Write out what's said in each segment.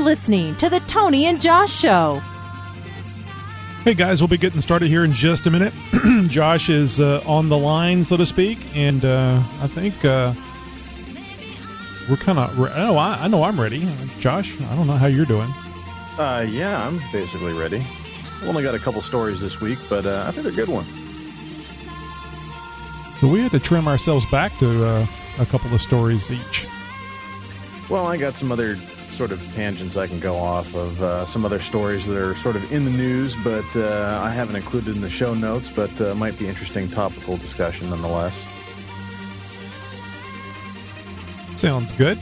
listening to the Tony and Josh Show. Hey guys, we'll be getting started here in just a minute. Josh is on the line, so to speak, and I think we're kind of. I know I'm ready. Josh, I don't know how you're doing. Yeah, I'm basically ready. I've only got a couple stories this week, but I think they're good ones. So we had to trim ourselves back to a couple of stories each. Well, I got some other sort of tangents I can go off of, some other stories that are sort of in the news, but I haven't included in the show notes, but might be interesting topical discussion nonetheless. Sounds good.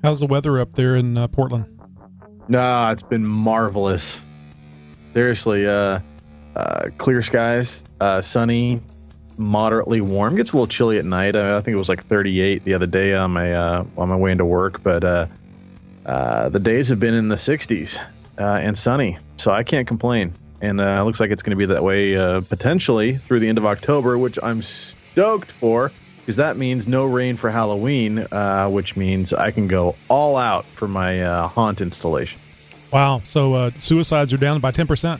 How's the weather up there in Portland? Nah, it's been marvelous. Seriously, clear skies, sunny, moderately warm. Gets a little chilly at night. I think it was like 38 the other day on my way into work, but the days have been in the 60s and sunny, so I can't complain. And it looks like it's going to be that way potentially through the end of October, which I'm stoked for. Because that means no rain for Halloween, which means I can go all out for my haunt installation. Wow. So suicides are down by 10%.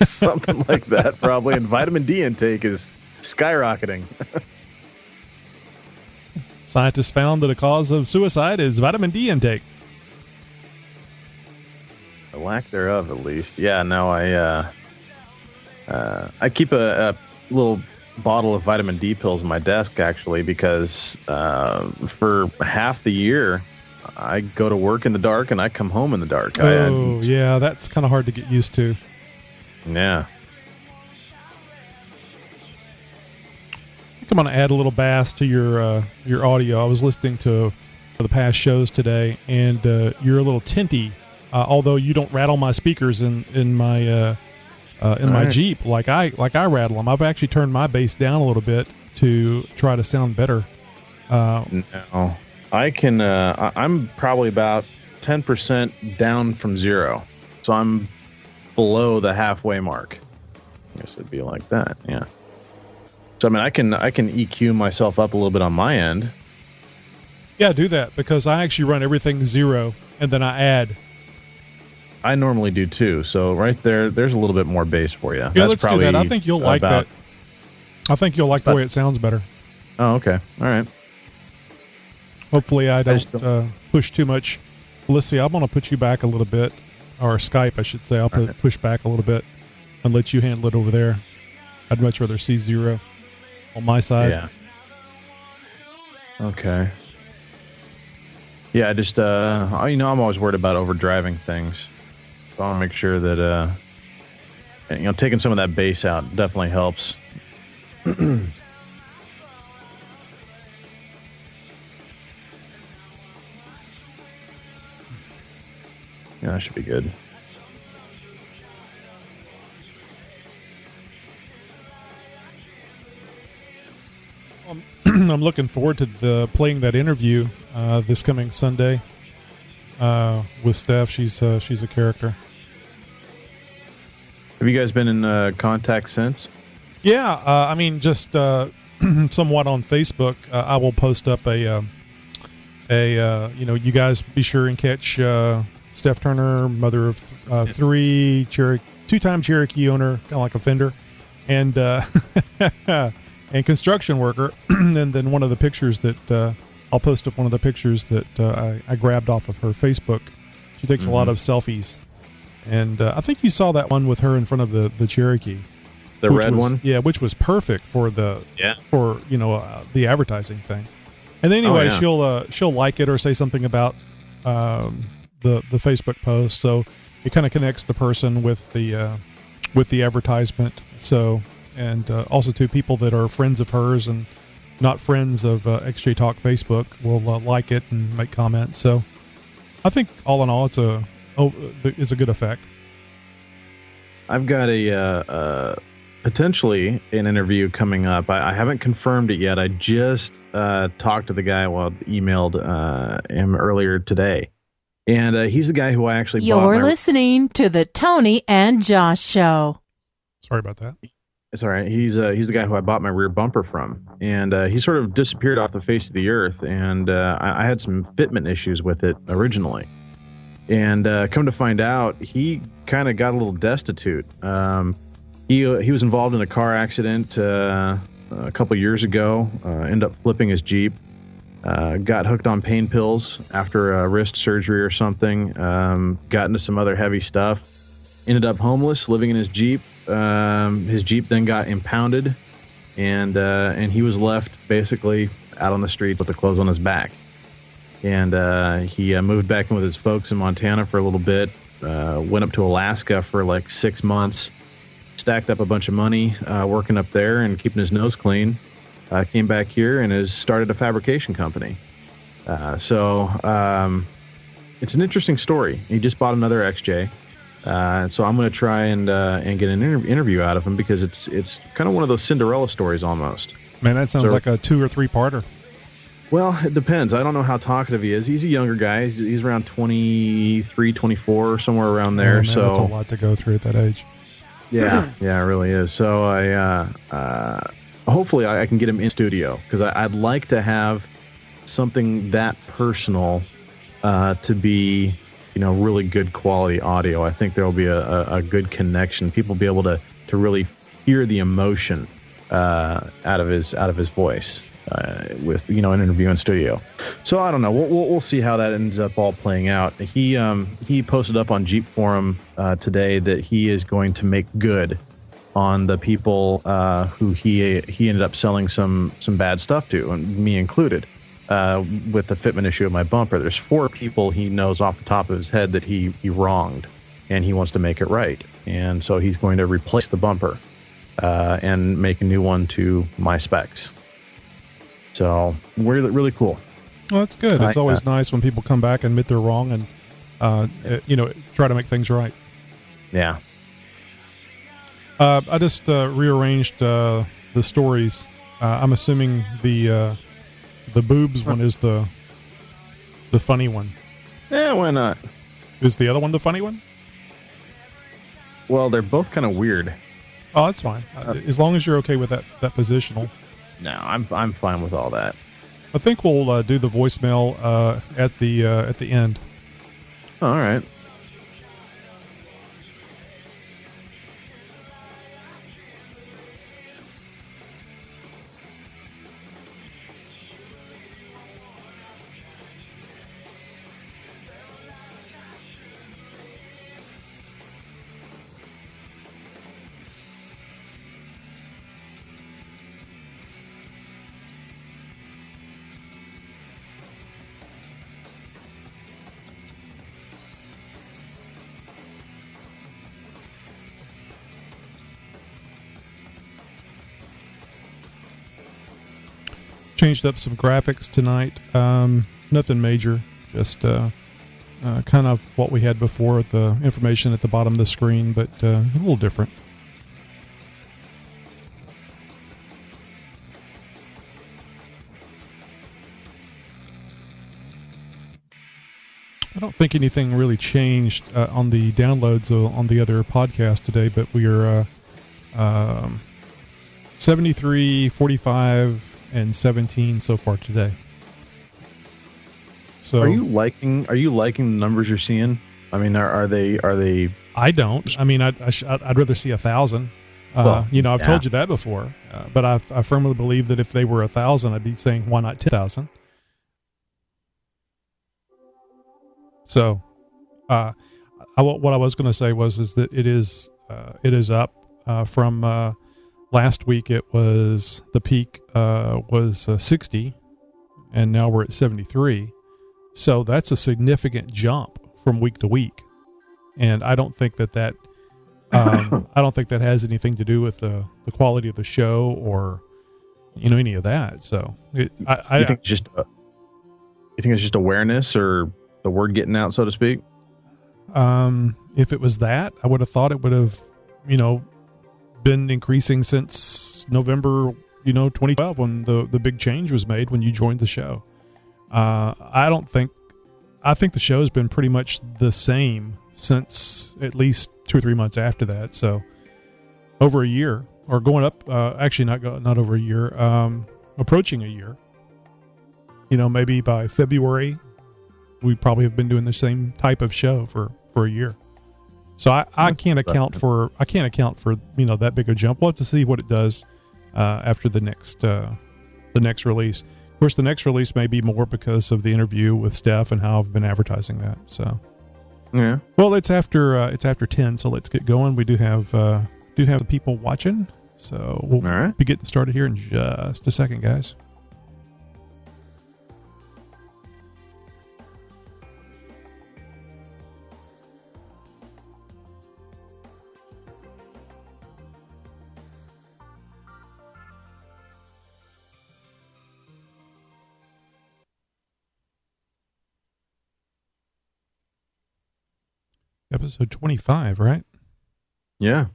Something like that, probably. And vitamin D intake is skyrocketing. Scientists found that a cause of suicide is vitamin D intake. A lack thereof, at least. Yeah, no, I keep a little bottle of vitamin D pills in my desk, actually, because for half the year I go to work in the dark and I come home in the dark. Yeah, that's kind of hard to get used to. Yeah. I think I'm going to add a little bass to your audio. I was listening to the past shows today, and you're a little tinty, although you don't rattle my speakers in my my Jeep like I rattle them. I've actually turned my bass down a little bit to try to sound better. No, I can. I'm probably about 10% down from zero, so I'm below the halfway mark. I guess it'd be like that. Yeah. So I mean, I can EQ myself up a little bit on my end. Yeah, do that, because I actually run everything zero and then I add. I normally do too. So right there's a little bit more bass for you. Yeah, let's do that. I think you'll like that. I think you'll like the way it sounds better. Oh, okay. All right. Hopefully I don't push too much. Let's see. I'm going to put you back a little bit, or Skype, I should say. I'll push back a little bit and let you handle it over there. I'd much rather see zero on my side. Yeah. Okay. Yeah, just I'm always worried about overdriving things. So I want to make sure that taking some of that bass out definitely helps. Yeah, that should be good. I'm looking forward to playing that interview this coming Sunday with Steph. She's a character. Have you guys been in contact since? Yeah, I mean, just somewhat on Facebook. I will post up you guys be sure and catch Steph Turner, mother of three, two-time Cherokee owner, kind of like a Fender, and and construction worker. And then one of the pictures that I'll post up one of the pictures that I grabbed off of her Facebook. She takes a lot of selfies. And I think you saw that one with her in front of the Cherokee. The red one? Yeah, which was perfect for the advertising thing. And anyway, she'll like it or say something about the Facebook post. So it kind of connects the person with the advertisement. So, and also to people that are friends of hers and not friends of XJ Talk Facebook will like it and make comments. So I think all in all, it's a good effect. I've got a potentially an interview coming up. I haven't confirmed it yet. I just talked to the guy, emailed him earlier today. And he's the guy who I actually You're listening to the Tony and Josh Show. Sorry about that. It's all right. He's the guy who I bought my rear bumper from. And he sort of disappeared off the face of the earth. And I had some fitment issues with it originally. And come to find out, he kind of got a little destitute. He was involved in a car accident a couple years ago, ended up flipping his Jeep, got hooked on pain pills after a wrist surgery or something, got into some other heavy stuff, ended up homeless, living in his Jeep. His Jeep then got impounded, and he was left basically out on the streets with the clothes on his back. And he moved back in with his folks in Montana for a little bit, went up to Alaska for like 6 months, stacked up a bunch of money working up there and keeping his nose clean, came back here and has started a fabrication company. So it's an interesting story. He just bought another XJ. So I'm going to try and get an interview out of him because it's kind of one of those Cinderella stories almost. Man, that sounds like a 2 or 3 parter. Well, it depends. I don't know how talkative he is. He's a younger guy. He's around 23, 24, somewhere around there. Man, so that's a lot to go through at that age. Yeah, it really is. So hopefully I can get him in studio because I'd like to have something that personal to be, really good quality audio. I think there will be a good connection. People will be able to really hear the emotion out of his voice. With an interview in studio. So I don't know. We'll see how that ends up all playing out. He posted up on Jeep Forum today that he is going to make good on the people who he ended up selling some bad stuff to, and me included, with the fitment issue of my bumper. There's 4 people he knows off the top of his head that he wronged, and he wants to make it right. And so he's going to replace the bumper and make a new one to my specs. So really, really cool. Well, that's good. It's always nice when people come back and admit they're wrong and, try to make things right. Yeah. I just rearranged the stories. I'm assuming the boobs one is the funny one. Yeah, why not? Is the other one the funny one? Well, they're both kind of weird. Oh, that's fine. As long as you're okay with that positional. No, I'm fine with all that. I think we'll do the voicemail at the end. All right. Changed up some graphics tonight. Nothing major, just kind of what we had before, the information at the bottom of the screen, but a little different. I don't think anything really changed on the downloads on the other podcast today, but we are 73, 45, and 17 so far today. So are you liking the numbers you're seeing? I mean, are they? I don't. I mean, I'd rather see 1,000. I've told you that before, but I firmly believe that if they were 1,000, I'd be saying why not 10,000. So, what I was going to say is that it is up from. Last week it was the peak was 60, and now we're at 73. So that's a significant jump from week to week, and I don't think that has anything to do with the quality of the show or any of that. So you think it's just awareness or the word getting out, so to speak? If it was that, I would have thought it would have been increasing since November, 2012, when the big change was made when you joined the show. I think the show has been pretty much the same since at least 2 or 3 months after that. So over a year, or going up, actually not over a year, approaching a year. Maybe by February, we probably have been doing the same type of show for a year. So I can't account for that big a jump. We'll have to see what it does after the next release. Of course, the next release may be more because of the interview with Steph and how I've been advertising that. So, yeah. Well, it's after 10, so let's get going. We do have the people watching, so we'll be getting started here in just a second, guys. Episode 25, right? Yeah.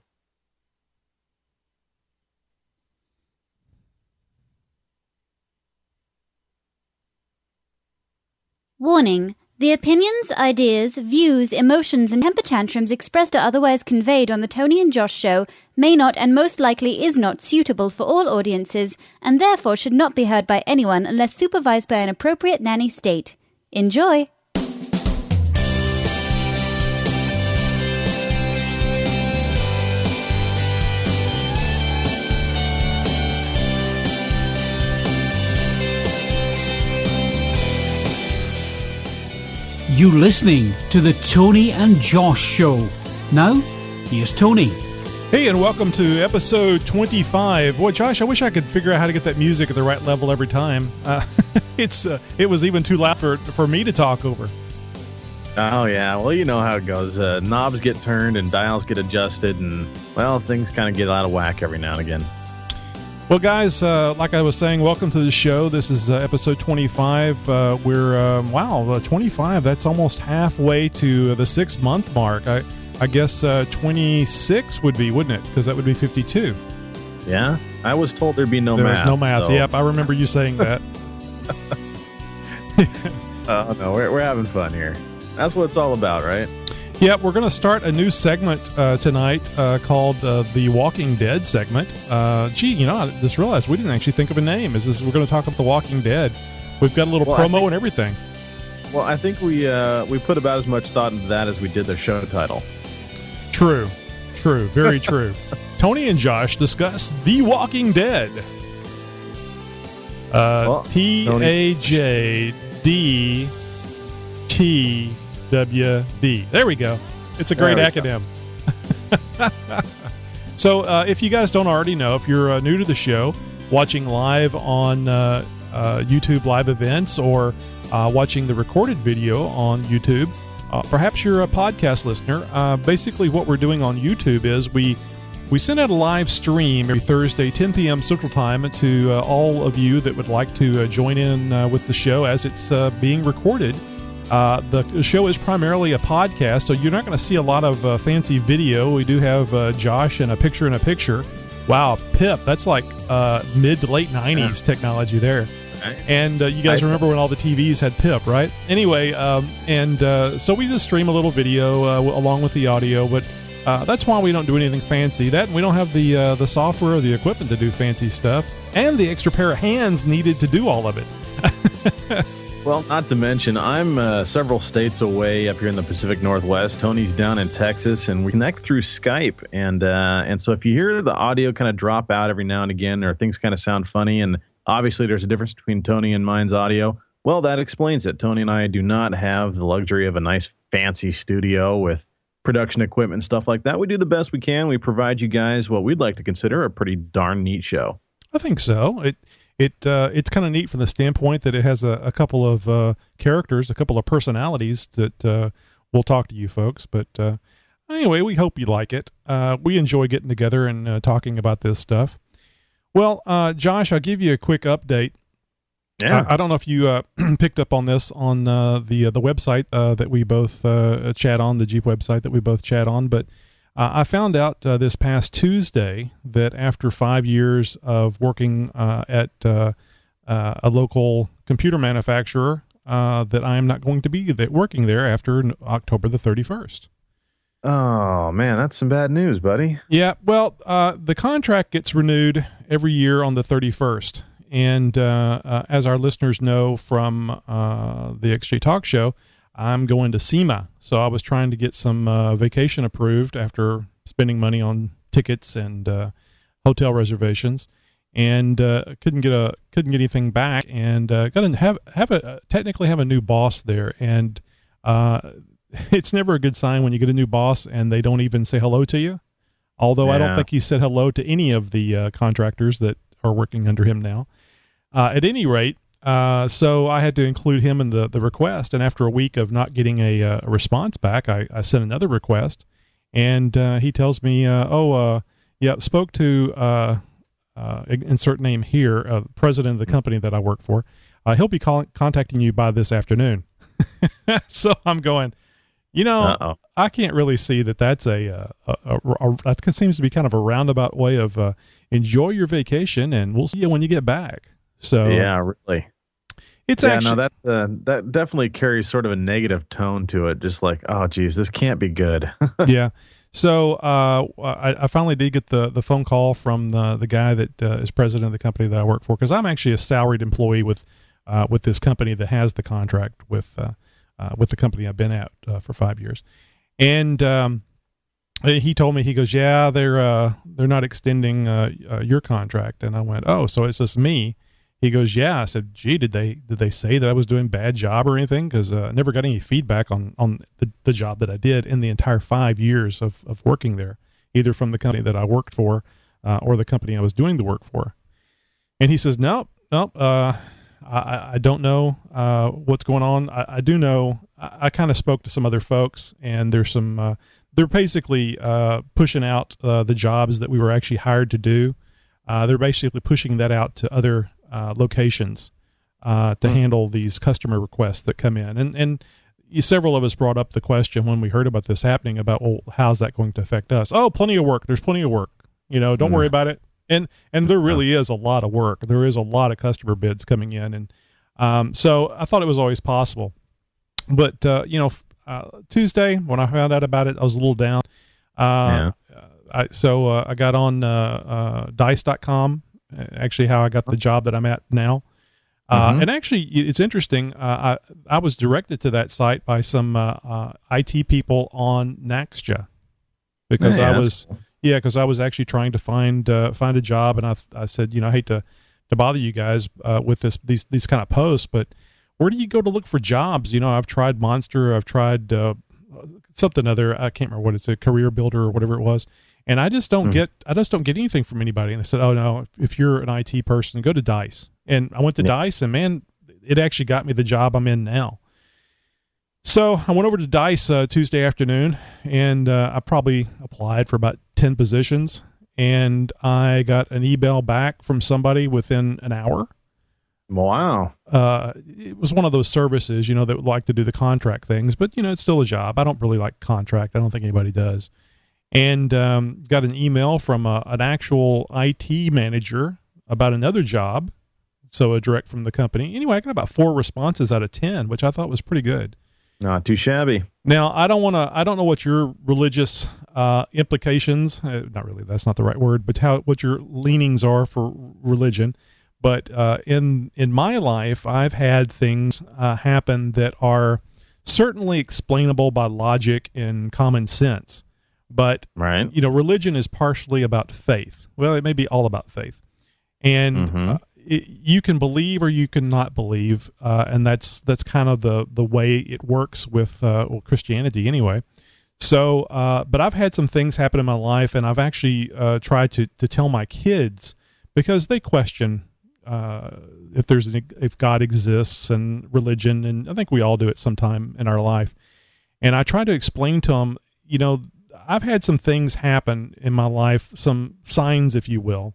Warning. The opinions, ideas, views, emotions, and temper tantrums expressed or otherwise conveyed on the Tony and Josh show may not and most likely is not suitable for all audiences and therefore should not be heard by anyone unless supervised by an appropriate nanny state. Enjoy! You're listening to the Tony and Josh Show. Now, here's Tony. Hey, and welcome to episode 25. Boy, Josh, I wish I could figure out how to get that music at the right level every time. It was even too loud for me to talk over. Oh, yeah. Well, you know how it goes. Knobs get turned and dials get adjusted, and, well, things kind of get out of whack every now and again. Well, guys, like I was saying, welcome to the show. This is episode 25. We're 25. That's almost halfway to the 6-month mark. I guess 26 would be, wouldn't it? Because that would be 52. Yeah, I was told there'd be no math. There was no math. So. Yep, I remember you saying that. No, we're having fun here. That's what it's all about, right? Yeah, we're going to start a new segment tonight called the Walking Dead segment. I just realized we didn't actually think of a name. We're going to talk about the Walking Dead. We've got a little promo and everything. Well, I think we put about as much thought into that as we did the show title. True, very true. Tony and Josh discuss The Walking Dead. TAJDTWD. There we go. It's a great acronym. So if you guys don't already know, if you're new to the show, watching live on YouTube live events or watching the recorded video on YouTube, perhaps you're a podcast listener. Basically what we're doing on YouTube is we send out a live stream every Thursday, 10 p.m. Central Time, to all of you that would like to join in with the show as it's being recorded. The show is primarily a podcast, so you're not going to see a lot of fancy video. We do have Josh and a picture. Wow, Pip, that's like mid to late 90s technology there. And you guys remember when all the TVs had Pip, right? Anyway, so we just stream a little video along with the audio, but that's why we don't do anything fancy. That and we don't have the software or the equipment to do fancy stuff, and the extra pair of hands needed to do all of it. Well, not to mention, I'm several states away up here in the Pacific Northwest. Tony's down in Texas, and we connect through Skype. And so if you hear the audio kind of drop out every now and again, or things kind of sound funny, and obviously there's a difference between Tony and mine's audio, well, that explains it. Tony and I do not have the luxury of a nice fancy studio with production equipment and stuff like that. We do the best we can. We provide you guys what we'd like to consider a pretty darn neat show. I think so. It's kind of neat from the standpoint that it has a couple of characters, a couple of personalities that we'll talk to you folks. But anyway, we hope you like it. We enjoy getting together and talking about this stuff. Well, Josh, I'll give you a quick update. Yeah. I don't know if you picked up on this on the website that we both chat on, the Jeep website that we both chat on, but I found out this past Tuesday that after 5 years of working at a local computer manufacturer, that I am not going to be working there after October the 31st. Oh, man, that's some bad news, buddy. Yeah, well, the contract gets renewed every year on the 31st. And as our listeners know from the XJ Talk Show, I'm going to SEMA. So I was trying to get some vacation approved after spending money on tickets and hotel reservations, and couldn't get anything back, and got to technically have a new boss there, and it's never a good sign when you get a new boss and they don't even say hello to you. Although I don't think he said hello to any of the contractors that are working under him now. At any rate, so I had to include him in the request. And after a week of not getting a response back, I sent another request, and he tells me, spoke to insert name here, president of the company that I work for. He'll be contacting you by this afternoon. So I'm going, I can't really see that that's that seems to be kind of a roundabout way of enjoy your vacation, and we'll see you when you get back. So yeah, really. That definitely carries sort of a negative tone to it. Just like, oh, geez, this can't be good. Yeah. So I finally did get the phone call from the guy that is president of the company that I work for, because I'm actually a salaried employee with this company that has the contract with the company I've been at for 5 years. And he told me, he goes, yeah, they're not extending your contract. And I went, oh, so it's just me? He goes, yeah. I said, gee, did they say that I was doing a bad job or anything? Because I never got any feedback on the job that I did in the entire 5 years of working there, either from the company that I worked for or the company I was doing the work for. And he says, nope. I don't know what's going on. I do know, I kind of spoke to some other folks, and there's some, they're basically pushing out the jobs that we were actually hired to do. They're basically pushing that out to other locations to handle these customer requests that come in. And several of us brought up the question when we heard about this happening about, well, how's that going to affect us? Oh, plenty of work. There's plenty of work. Don't worry about it. And there really is a lot of work. There is a lot of customer bids coming in. And so I thought it was always possible. But, Tuesday, when I found out about it, I was a little down. I got on dice.com, actually how I got the job that I'm at now. And actually, it's interesting. I was directed to that site by some IT people on Naxja, because because I was actually trying to find a job, and I said, I hate to bother you guys with these kind of posts, but where do you go to look for jobs? I've tried Monster, I've tried something other, I can't remember what it's, a Career Builder or whatever it was, and I just don't get anything from anybody. And I said, oh no, if you're an IT person, go to Dice. And I went to Dice, and man, it actually got me the job I'm in now. So I went over to Dice Tuesday afternoon, and I probably applied for about 10 positions, and I got an email back from somebody within an hour. Wow. It was one of those services, that would like to do the contract things, but it's still a job. I don't really like contract. I don't think anybody does. And got an email from an actual IT manager about another job. So a direct from the company. Anyway, I got about 4 responses out of 10, which I thought was pretty good. Not too shabby. Now, I don't know what your religious implications, not really, that's not the right word, but what your leanings are for religion. But in my life, I've had things happen that are certainly explainable by logic and common sense. But, right. Religion is partially about faith. Well, it may be all about faith. And you can believe or you can not believe, and that's kind of the way it works with Christianity anyway. So, but I've had some things happen in my life, and I've actually tried to tell my kids, because they question if God exists and religion, and I think we all do it sometime in our life. And I try to explain to them, I've had some things happen in my life, some signs, if you will.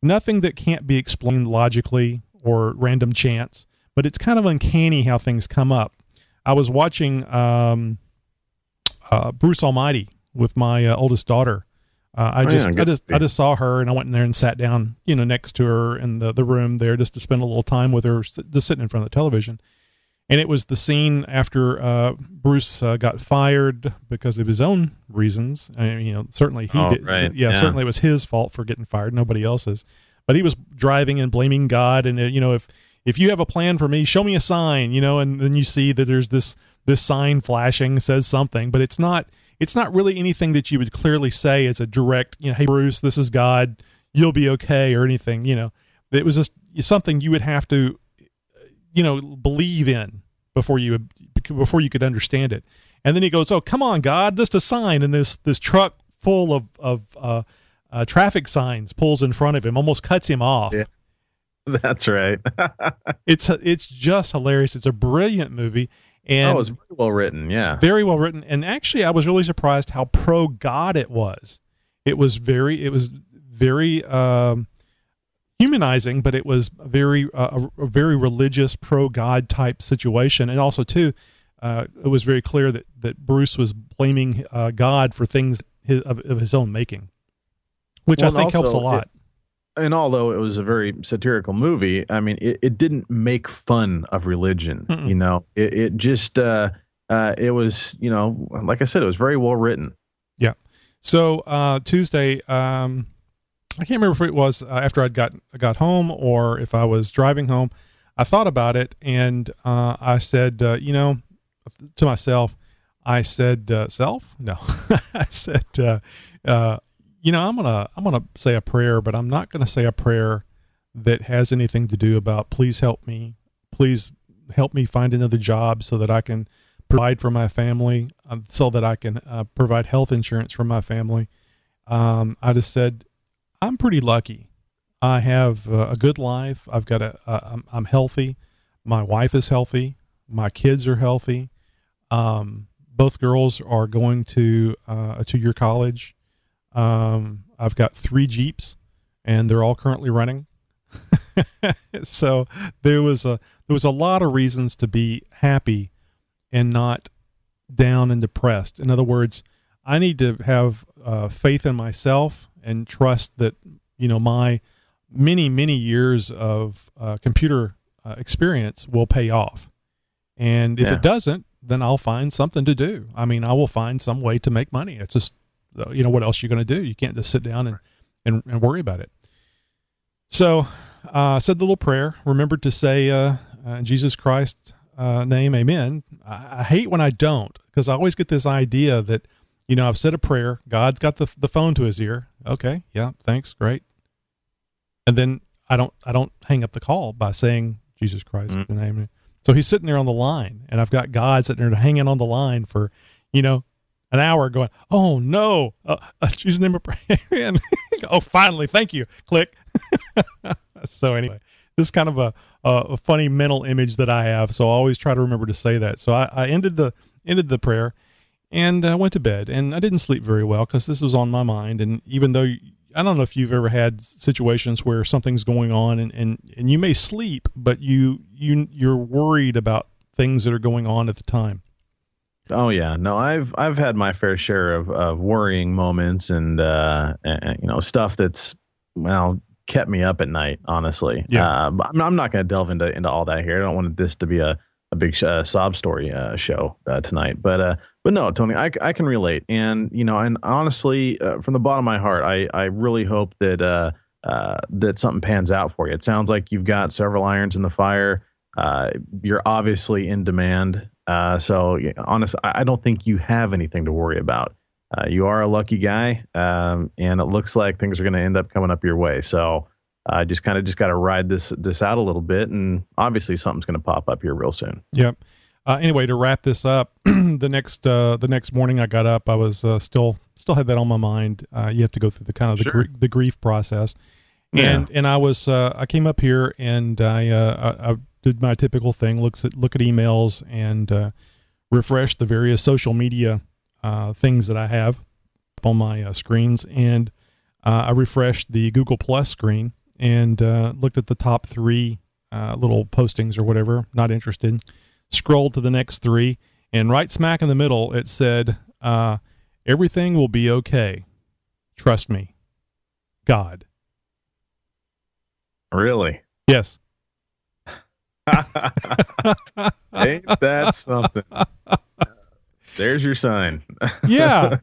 Nothing that can't be explained logically or random chance, but it's kind of uncanny how things come up. I was watching Bruce Almighty with my oldest daughter. I just saw her, and I went in there and sat down, next to her in the room there, just to spend a little time with her, just sitting in front of the television. And it was the scene after Bruce got fired because of his own reasons. I mean, certainly he did. Right. Yeah, certainly it was his fault for getting fired, nobody else's. But he was driving and blaming God, and if you have a plan for me, show me a sign, and then you see that there's this sign flashing, says something, but it's not really anything that you would clearly say as a direct, hey Bruce, this is God, you'll be okay, or anything. It was just something you would have to believe in before you could understand it. And then he goes, "Oh, come on, God, just a sign." And this truck full of traffic signs pulls in front of him, almost cuts him off. Yeah, that's right. It's just hilarious. It's a brilliant movie. And it was very well written. Yeah, very well written. And actually, I was really surprised how pro God it was. It was very humanizing, but it was a very religious pro God type situation. And also too, it was very clear that Bruce was blaming God for things of his own making, which I think helps a lot. And although it was a very satirical movie, I mean, it didn't make fun of religion. Mm-mm. It just it was, like I said, it was very well written. Yeah. So Tuesday, I can't remember if it was after I got home or if I was driving home. I thought about it, and I said, to myself, I said, self? No, I said, I'm gonna say a prayer, but I'm not gonna say a prayer that has anything to do about please help me find another job so that I can provide for my family, so that I can provide health insurance for my family. I just said, I'm pretty lucky. I have a good life. I've got I'm healthy. My wife is healthy. My kids are healthy. Both girls are going to a 2-year college. I've got 3 Jeeps, and they're all currently running. So there was a lot of reasons to be happy and not down and depressed. In other words, I need to have faith in myself and trust that my many years of computer experience will pay off. And if it doesn't, then I'll find something to do. I mean, I will find some way to make money. It's just, what else are you going to do? You can't just sit down and worry about it. So I said the little prayer, remembered to say, in Jesus Christ's name, amen. I hate when I don't, because I always get this idea that, I've said a prayer, God's got the phone to his ear. Okay, yeah, thanks, great. And then I don't hang up the call by saying Jesus Christ's name. So he's sitting there on the line, and I've got God sitting there hanging on the line for, an hour going, oh no, Jesus' name of prayer. And oh, finally, thank you. Click. So anyway, this is kind of a funny mental image that I have. So I always try to remember to say that. So I ended the prayer and I went to bed, and I didn't sleep very well because this was on my mind. And even though I don't know if you've ever had situations where something's going on and you may sleep, but you're worried about things that are going on at the time. Oh yeah, no, I've had my fair share of worrying moments and stuff that's kept me up at night. Honestly, but I'm not going to delve into all that here. I don't want this to be a big sob story show tonight. But no, Tony, I can relate, and and honestly, from the bottom of my heart, I really hope that that something pans out for you. It sounds like you've got several irons in the fire. You're obviously in demand. So honestly, I don't think you have anything to worry about. You are a lucky guy, and it looks like things are going to end up coming up your way. So just got to ride this out a little bit, and obviously something's going to pop up here real soon. Yep. Anyway, to wrap this up, the next morning I got up, I was still had that on my mind. You have to go through the kind of the grief process, and I came up here and I did my typical thing, look at emails and refresh the various social media things that I have on my screens, and I refreshed the Google Plus screen and looked at the top 3 little postings or whatever. Not interested. Scrolled to the next 3, and right smack in the middle it said, Everything will be okay. Trust me. God. Really? Yes. Ain't that something? There's your sign. Yeah.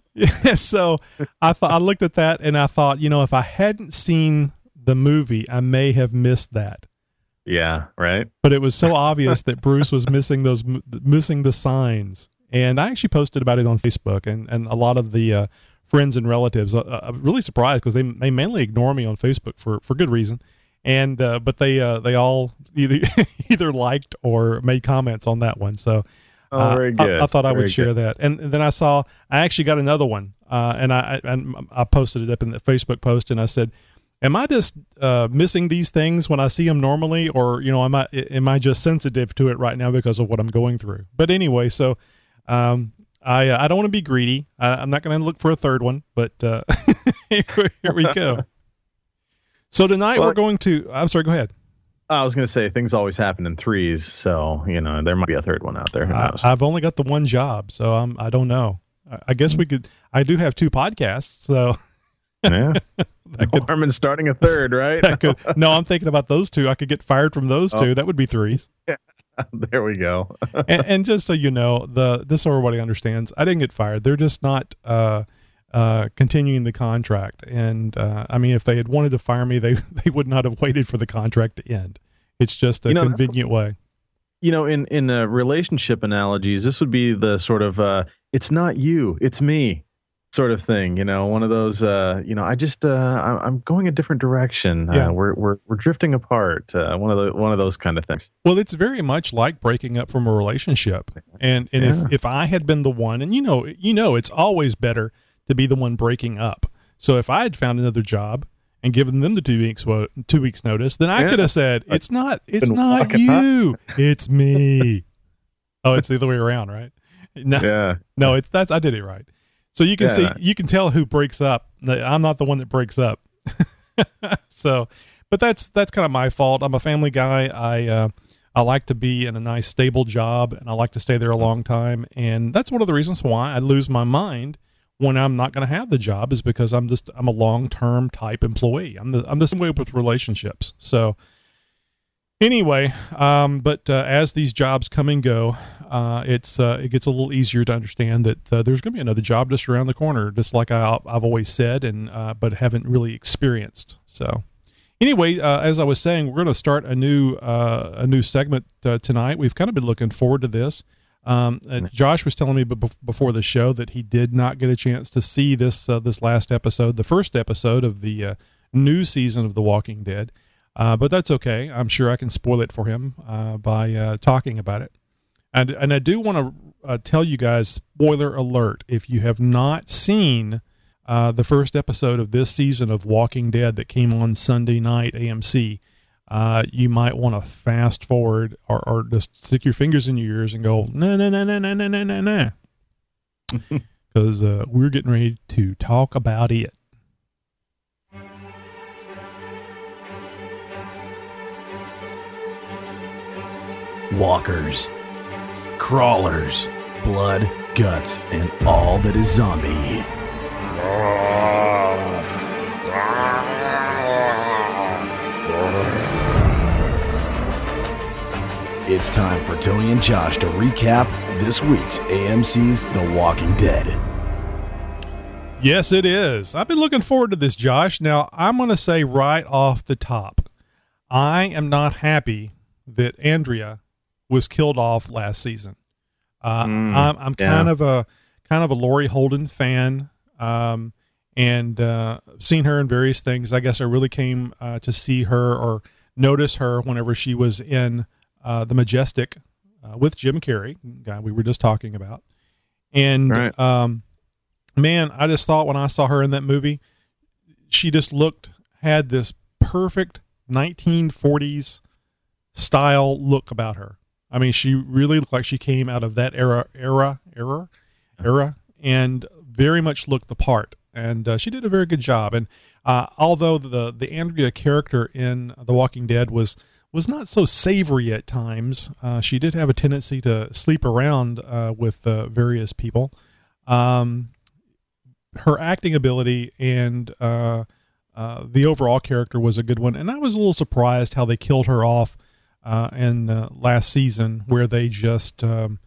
So I looked at that and I thought, if I hadn't seen the movie, I may have missed that. Yeah, right. But it was so obvious that Bruce was missing the signs. And I actually posted about it on Facebook, and a lot of the friends and relatives I'm really surprised because they mainly ignore me on Facebook for good reason. And but they all either liked or made comments on that one. So very good. I thought I would Very share good. that. And then I actually got another one, and I posted it up in the Facebook post, and I said, am I just missing these things when I see them normally, or am I just sensitive to it right now because of what I'm going through? But anyway, so I don't want to be greedy. I'm not going to look for a third one, but here we go. So tonight we're going to. I'm sorry. Go ahead. I was going to say things always happen in threes, so there might be a third one out there. Who knows? I've only got the one job, so I don't know. I guess we could. I do have 2 podcasts, so. Yeah. Harmon's starting a third, right? No, I'm thinking about those 2. I could get fired from those 2. That would be 3s. Yeah. There we go. and just so you know, this so everybody understands, I didn't get fired. They're just not continuing the contract. And if they had wanted to fire me, they would not have waited for the contract to end. It's just a convenient way. In relationship analogies, this would be the sort of it's not you, it's me sort of thing. One of those. I'm going a different direction. Yeah. We're drifting apart. One of those kind of things. Well, it's very much like breaking up from a relationship. And if I had been the one, and it's always better to be the one breaking up. So if I had found another job and given them the 2 weeks notice, then I could have said, it's not you, it's me. Oh, it's the other way around, right? No, I did it right. So you can see, you can tell who breaks up. I'm not the one that breaks up. So, but that's kind of my fault. I'm a family guy. I like to be in a nice stable job, and I like to stay there a long time. And that's one of the reasons why I lose my mind when I'm not going to have the job, is because I'm a long-term type employee. I'm the same way with relationships. So anyway, but as these jobs come and go, it gets a little easier to understand that there's going to be another job just around the corner, just like I've always said, and but haven't really experienced. So anyway, as I was saying, we're going to start a new segment tonight. We've kind of been looking forward to this. Josh was telling me before the show that he did not get a chance to see this last episode, the first episode of the new season of The Walking Dead. But that's okay. I'm sure I can spoil it for him by talking about it. And I do want to tell you guys, spoiler alert, if you have not seen the first episode of this season of Walking Dead that came on Sunday night AMC, you might want to fast forward or just stick your fingers in your ears and go, no. Because we're getting ready to talk about it. Walkers, crawlers, blood, guts, and all that is zombie. It's time for Tony and Josh to recap this week's AMC's The Walking Dead. Yes, it is. I've been looking forward to this, Josh. Now, I'm going to say right off the top, I am not happy that Andrea was killed off last season. I'm kind of a Laurie Holden fan, and seen her in various things. I guess I really came to see her or notice her whenever she was in The Majestic with Jim Carrey, guy we were just talking about. And right. Man, I just thought when I saw her in that movie, she just had this perfect 1940s style look about her. I mean, she really looked like she came out of that era, and very much looked the part. And she did a very good job. And although the Andrea character in The Walking Dead was not so savory at times, she did have a tendency to sleep around with various people. her acting ability and the overall character was a good one. And I was a little surprised how they killed her off in last season, where they just and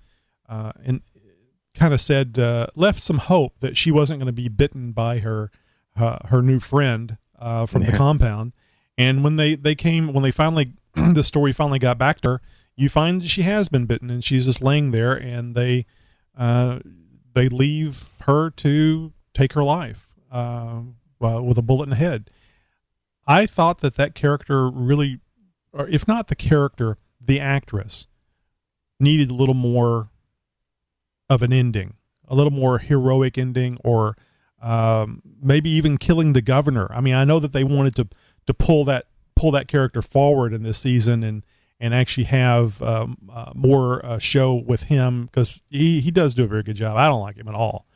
kind of said left some hope that she wasn't going to be bitten by her new friend from the compound. And when they finally the story finally got back to her, you find she has been bitten, and she's just laying there, and they leave her to take her life with a bullet in the head. I thought that character really, or if not the character, the actress needed a little more of an ending, a little more heroic ending, or maybe even killing the governor. I mean, I know that they wanted to pull that character forward in this season and actually have more show with him, because he does do a very good job. I don't like him at all.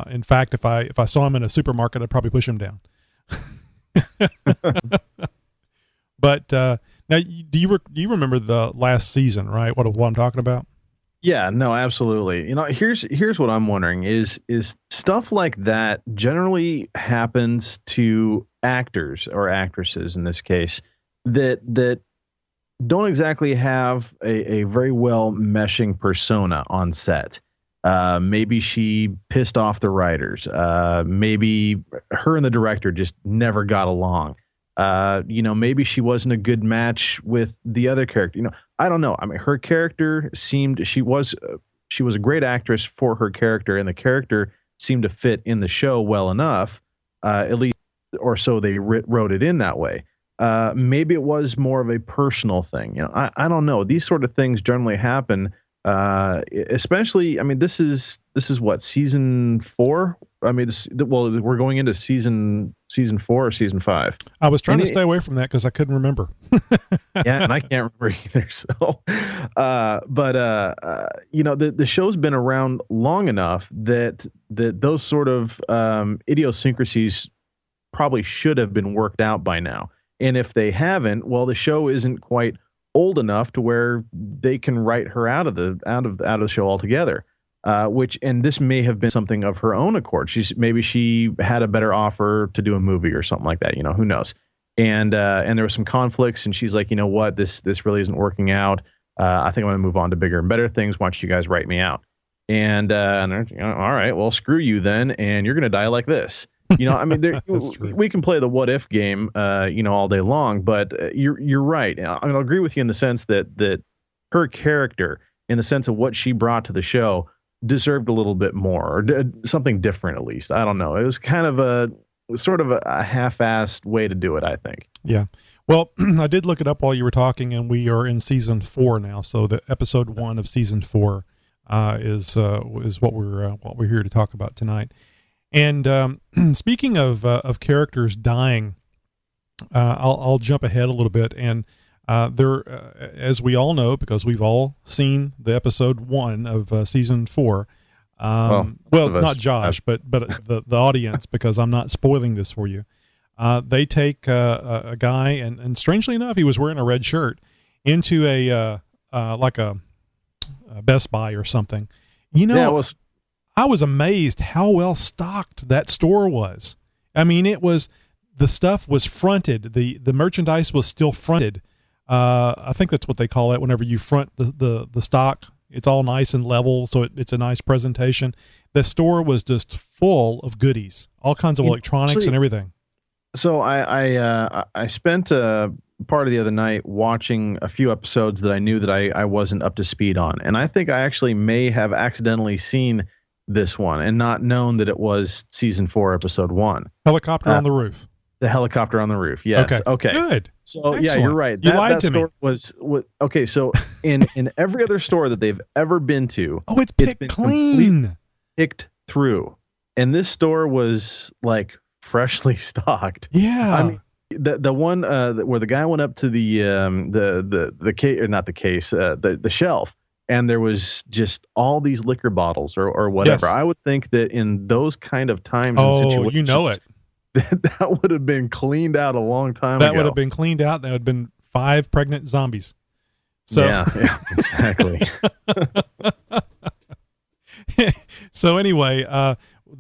In fact, if I saw him in a supermarket, I'd probably push him down. But now, do you remember the last season, right? What I'm talking about? Yeah, no, absolutely. Here's what I'm wondering is stuff like that generally happens to actors or actresses in this case that don't exactly have a very well meshing persona on set. Maybe she pissed off the writers. Maybe her and the director just never got along. Maybe she wasn't a good match with the other character. I don't know. I mean, her character seemed, she was a great actress for her character, and the character seemed to fit in the show well enough, at least, or so they wrote it in that way. Maybe it was more of a personal thing. I don't know. These sort of things generally happen. Especially, I mean, this is what, season 4? I mean, we're going into season 4 or season 5. I was trying to stay away from that because I couldn't remember. Yeah, and I can't remember either. So, the show's been around long enough that those sort of idiosyncrasies probably should have been worked out by now. And if they haven't, well, the show isn't quite old enough to where they can write her out of the show altogether. And this may have been something of her own accord. Maybe she had a better offer to do a movie or something like that. Who knows? And there were some conflicts, and she's like, you know what, this really isn't working out. I think I'm going to move on to bigger and better things. Why don't you guys write me out? And they're, all right, well, screw you then, and you're going to die like this. I mean, we can play the what if game, all day long, but you're right. I mean, I'll agree with you in the sense that her character, in the sense of what she brought to the show, deserved a little bit more, or something different, at least. I don't know. It was kind of a half-assed way to do it, I think. Yeah. Well, I did look it up while you were talking, and we are in season 4 now. So the episode 1 of season 4 is what we're here to talk about tonight. And speaking of characters dying, I'll jump ahead a little bit. And as we all know, because we've all seen the episode 1 of season 4. Not Josh, but the audience, because I'm not spoiling this for you. They take a guy, and strangely enough, he was wearing a red shirt, into a Best Buy or something. I was amazed how well stocked that store was. I mean, the stuff was fronted. The merchandise was still fronted. I think that's what they call it whenever you front the stock. It's all nice and level, so it's a nice presentation. The store was just full of goodies, all kinds of electronics and everything. So I spent part of the other night watching a few episodes that I knew that I wasn't up to speed on, and I think I actually may have accidentally seen this one and not known that it was season 4, episode 1. Helicopter on the roof. The helicopter on the roof. Yes. Okay. Good. So excellent. Yeah, you're right. You lied to me. Was okay. So in every other store that they've ever been to, it's been clean, picked through, and this store was like freshly stocked. Yeah. I mean, the one where the guy went up to the case, or not the case, the shelf. And there was just all these liquor bottles or whatever. Yes. I would think that in those kind of times and situations, you know it. That would have been cleaned out a long time ago. That would have been cleaned out. There would have been 5 pregnant zombies. So yeah, exactly. So anyway,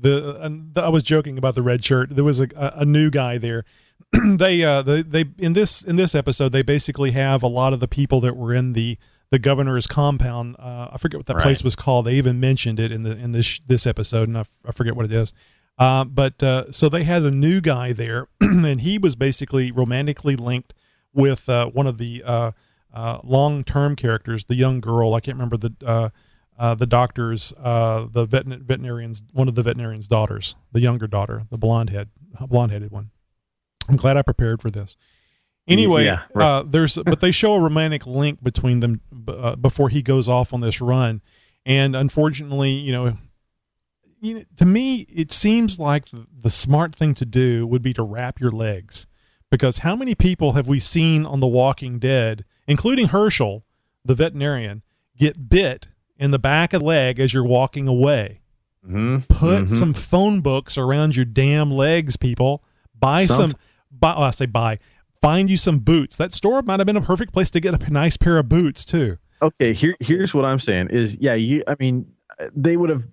I was joking about the red shirt. There was a new guy there. They in this episode, they basically have a lot of the people that were in the governor's compound. I forget what that place was called. They even mentioned it in this episode, and I forget what it is. So they had a new guy there, and he was basically romantically linked with one of the long-term characters, the young girl. I can't remember the doctor's, the veterinarian's, one of the veterinarian's daughters, the younger daughter, the blonde-headed one. I'm glad I prepared for this. Anyway, but they show a romantic link between them before he goes off on this run, and unfortunately, to me, it seems like the smart thing to do would be to wrap your legs, because how many people have we seen on The Walking Dead, including Herschel, the veterinarian, get bit in the back of the leg as you're walking away? Mm-hmm. Put some phone books around your damn legs, people. Find you some boots. That store might have been a perfect place to get a nice pair of boots too. Okay, here's what I'm saying is, they would have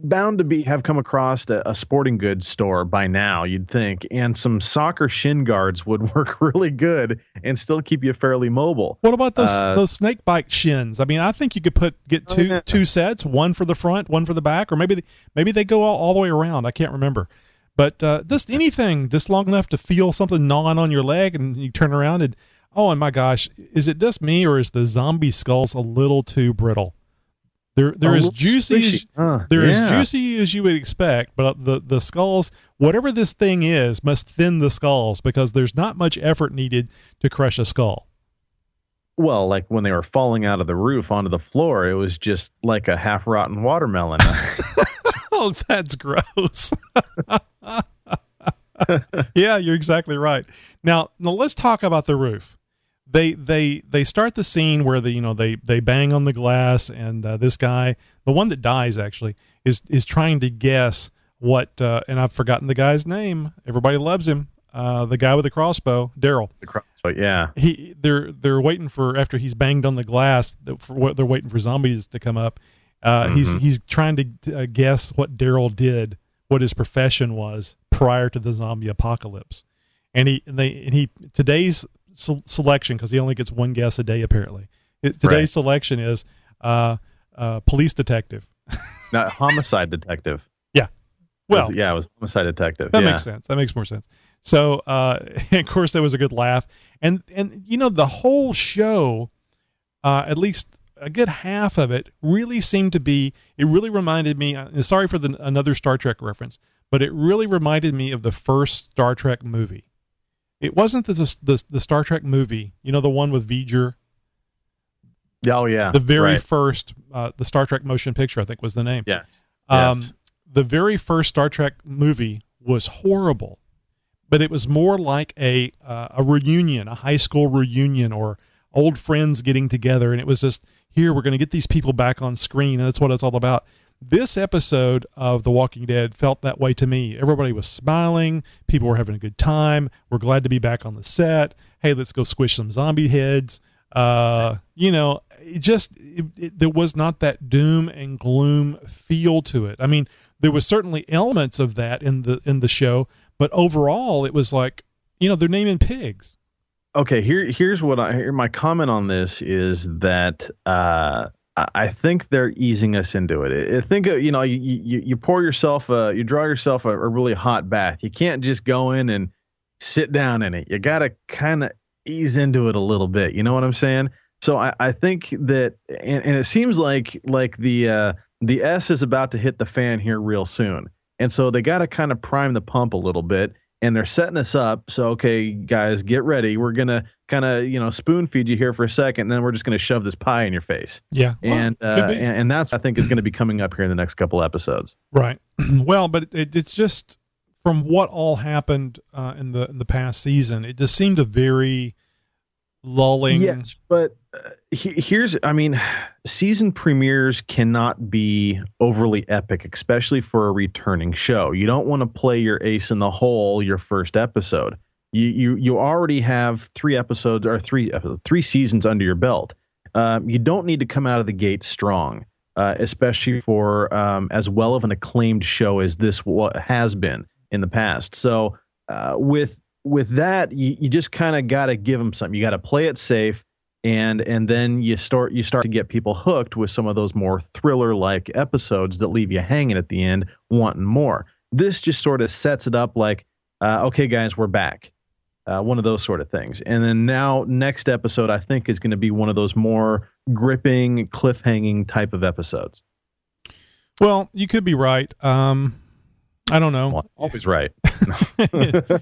bound to have come across a sporting goods store by now, you'd think, and some soccer shin guards would work really good and still keep you fairly mobile. What about those snake bite shins? I mean, I think you could get two sets, one for the front, one for the back, or maybe they go all the way around. I can't remember. But just anything just long enough to feel something gnawing on your leg, and you turn around and, oh my gosh, is it just me, or is the zombie skulls a little too brittle? They're as juicy as juicy as you would expect, but the skulls, whatever this thing is, must thin the skulls, because there's not much effort needed to crush a skull. Well, like when they were falling out of the roof onto the floor, it was just like a half-rotten watermelon. Oh, that's gross. Yeah, you're exactly right. Now let's talk about the roof. They start the scene where they bang on the glass, and this guy, the one that dies actually, is trying to guess what, and I've forgotten the guy's name. Everybody loves him. The guy with the crossbow, Daryl. The crossbow, yeah. They're waiting for, after he's banged on the glass, they're waiting for zombies to come up. He's trying to guess what Daryl did, what his profession was prior to the zombie apocalypse, and today's selection, because he only gets one guess a day apparently. Today's selection is police detective. Not homicide detective. Yeah. Well, it was homicide detective. That makes sense. That makes more sense. So, and of course, there was a good laugh, and the whole show, at least a good half of it, really seemed to be. It really reminded me. Sorry for another Star Trek reference, but it really reminded me of the first Star Trek movie. It wasn't the Star Trek movie, the one with V'ger. Oh yeah, the very first, the Star Trek motion picture, I think was the name. Yes. The very first Star Trek movie was horrible, but it was more like a reunion, a high school reunion, or old friends getting together, and it was just, here, we're going to get these people back on screen, and that's what it's all about. This episode of The Walking Dead felt that way to me. Everybody was smiling. People were having a good time. We're glad to be back on the set. Hey, let's go squish some zombie heads. There was not that doom and gloom feel to it. I mean, there was certainly elements of that in the show, but overall, it was like, they're naming pigs. Okay, here's my comment on this is that I think they're easing us into it. I think you pour yourself you draw yourself a really hot bath. You can't just go in and sit down in it. You got to kind of ease into it a little bit. You know what I'm saying? So I think that, and it seems like the S is about to hit the fan here real soon, and so they got to kind of prime the pump a little bit. And they're setting us up. So, okay, guys, get ready. We're going to kind of, spoon feed you here for a second, and then we're just going to shove this pie in your face. Yeah. And that's, I think, is going to be coming up here in the next couple episodes. Right. Well, but it's just, from what all happened in the past season, it just seemed a very lulling. Yes, but season premieres cannot be overly epic, especially for a returning show. You don't want to play your ace in the hole your first episode. You already have 3 episodes or three seasons under your belt. You don't need to come out of the gate strong. especially for as well of an acclaimed show as this has been in the past. So with that, you just kind of got to give them something. You got to play it safe, and then you start to get people hooked with some of those more thriller-like episodes that leave you hanging at the end, wanting more. This just sort of sets it up like, okay, guys, we're back. One of those sort of things. And then now next episode, I think, is going to be one of those more gripping, cliffhanging type of episodes. Well, you could be right. I don't know. Well, always right.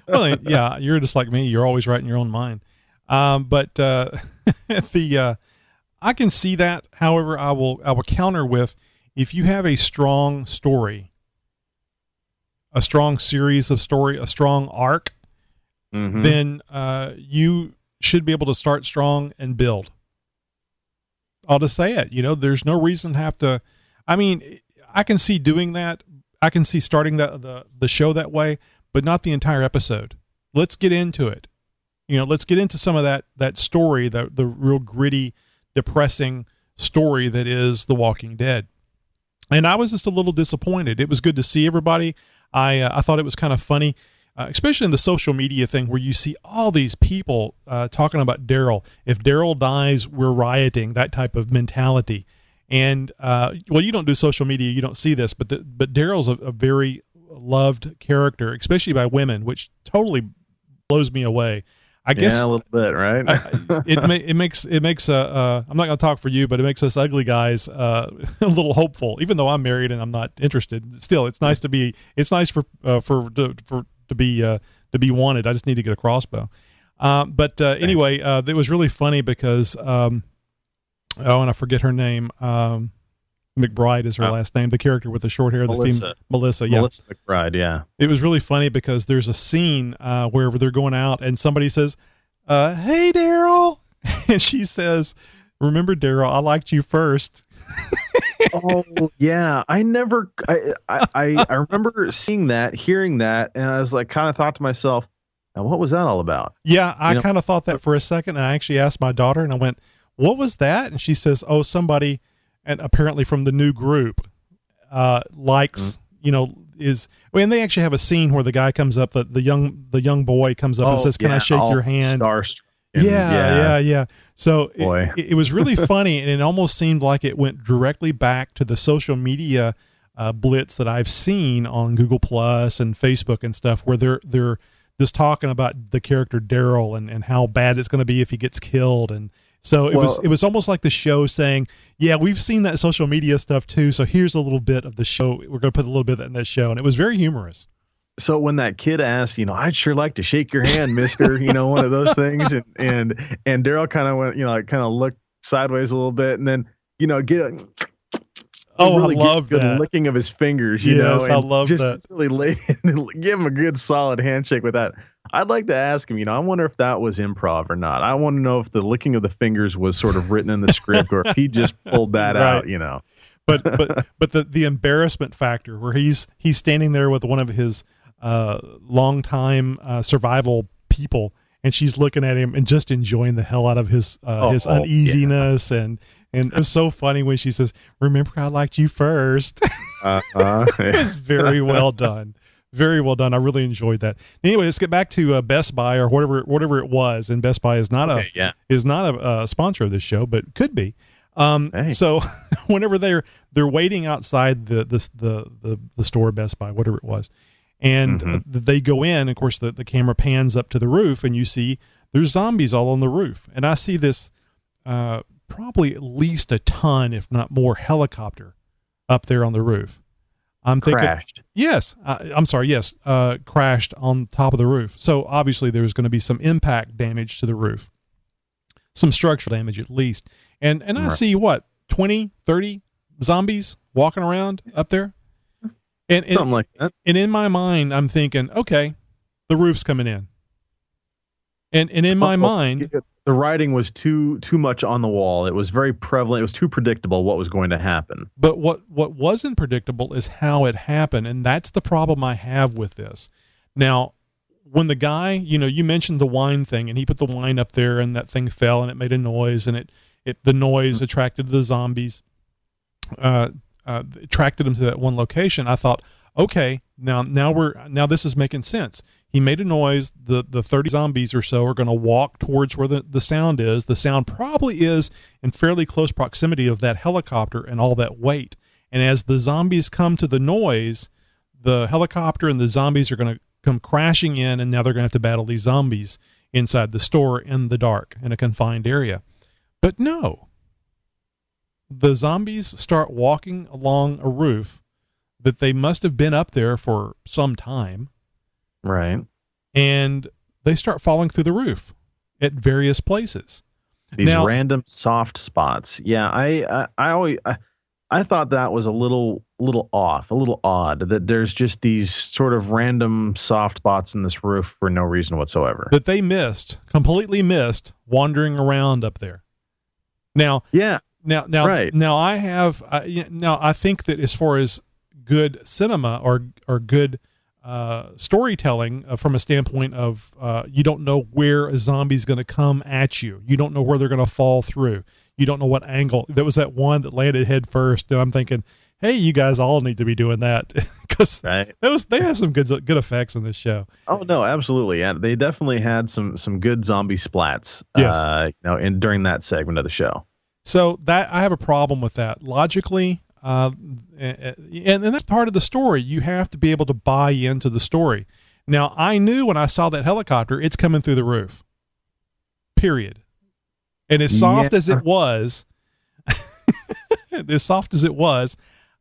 Well, yeah, you're just like me. You're always right in your own mind. But I can see that. However, I will counter with, if you have a strong story, a strong series of story, a strong arc, then you should be able to start strong and build. I'll just say it. There's no reason to have to. I mean, I can see doing that. I can see starting the show that way, but not the entire episode. Let's get into it. Let's get into some of that story, the real gritty, depressing story that is The Walking Dead. And I was just a little disappointed. It was good to see everybody. I thought it was kind of funny, especially in the social media thing where you see all these people talking about Daryl. If Daryl dies, we're rioting, that type of mentality. And, well, you don't do social media, you don't see this, but Daryl's a very loved character, especially by women, which totally blows me away. I guess a little bit, right? it makes I'm not going to talk for you, but it makes us ugly guys a little hopeful. Even though I'm married and I'm not interested, still it's nice to be to be wanted. I just need to get a crossbow. Anyway, it was really funny because and I forget her name. McBride is her last name. The character with the short hair, Melissa. Yeah, Melissa McBride. Yeah, it was really funny because there's a scene where they're going out and somebody says, "Hey, Daryl," and she says, "Remember, Daryl, I liked you first." Oh yeah, I remember seeing that, hearing that, and I was like, kind of thought to myself, now what was that all about? Yeah, I kind of thought that for a second, and I actually asked my daughter, and I went, "What was that?" And she says, "Oh, somebody." And apparently from the new group, likes, and they actually have a scene where the guy comes up, the young boy comes up and says, "Can I shake your hand?" Starstruck. Yeah. So it was really funny, and it almost seemed like it went directly back to the social media blitz that I've seen on Google Plus and Facebook and stuff, where they're just talking about the character Daryl and how bad it's going to be if he gets killed. And so it was almost like the show saying, yeah, we've seen that social media stuff too, so here's a little bit of the show. We're going to put a little bit in that show. And it was very humorous. So when that kid asked, I'd sure like to shake your hand, mister, one of those things. And Daryl kind of went, kind of looked sideways a little bit and then, get really I love good that. Licking of his fingers, yes, and I love just that. Really give him a good solid handshake with that. I'd like to ask him, I wonder if that was improv or not. I want to know if the licking of the fingers was sort of written in the script or if he just pulled that out, But the embarrassment factor where he's standing there with one of his longtime survival people, and she's looking at him and just enjoying the hell out of his uneasiness, and it's so funny when she says, "Remember, I liked you first." It was very well done. Very well done. I really enjoyed that. Anyway, let's get back to Best Buy or whatever it was. And Best Buy is not a sponsor of this show, but could be. So whenever they're waiting outside the store, Best Buy, whatever it was, and they go in, of course, the camera pans up to the roof, and you see there's zombies all on the roof. And I see this probably at least a ton, if not more, helicopter up there on the roof. I'm thinking, crashed. Yes. I'm sorry. Yes. Crashed on top of the roof. So obviously there's going to be some impact damage to the roof, some structural damage at least. And I see 20, 30 zombies walking around up there. And something like that. And in my mind, I'm thinking, okay, the roof's coming in. And in my mind, the writing was too much on the wall. It was very prevalent. It was too predictable what was going to happen. But what wasn't predictable is how it happened, and that's the problem I have with this. Now, when the guy, you mentioned the wine thing, and he put the wine up there, and that thing fell, and it made a noise, and the noise attracted the zombies. attracted him to that one location. I thought, okay, now this is making sense. He made a noise. The 30 zombies or so are going to walk towards where the sound is. The sound probably is in fairly close proximity of that helicopter and all that weight. And as the zombies come to the noise, the helicopter and the zombies are going to come crashing in, and now they're going to have to battle these zombies inside the store in the dark in a confined area. But no. The zombies start walking along a roof that they must have been up there for some time. Right. And they start falling through the roof at various places. These random soft spots. Yeah, I thought that was a little off, a little odd, that there's just these sort of random soft spots in this roof for no reason whatsoever. That they completely missed wandering around up there. Now, yeah. Now, right. Now I think that as far as good cinema or good storytelling from a standpoint of you don't know where a zombie's going to come at you. You don't know where they're going to fall through. You don't know what angle. There was that one that landed head first, and I'm thinking, hey, you guys all need to be doing that because right. they have some good effects in this show. Oh no, absolutely. Yeah, they definitely had some good zombie splats. Yes. During that segment of the show. So that I have a problem with that logically. And that's part of the story. You have to be able to buy into the story. Now, I knew when I saw that helicopter, it's coming through the roof. Period. And as soft as it was,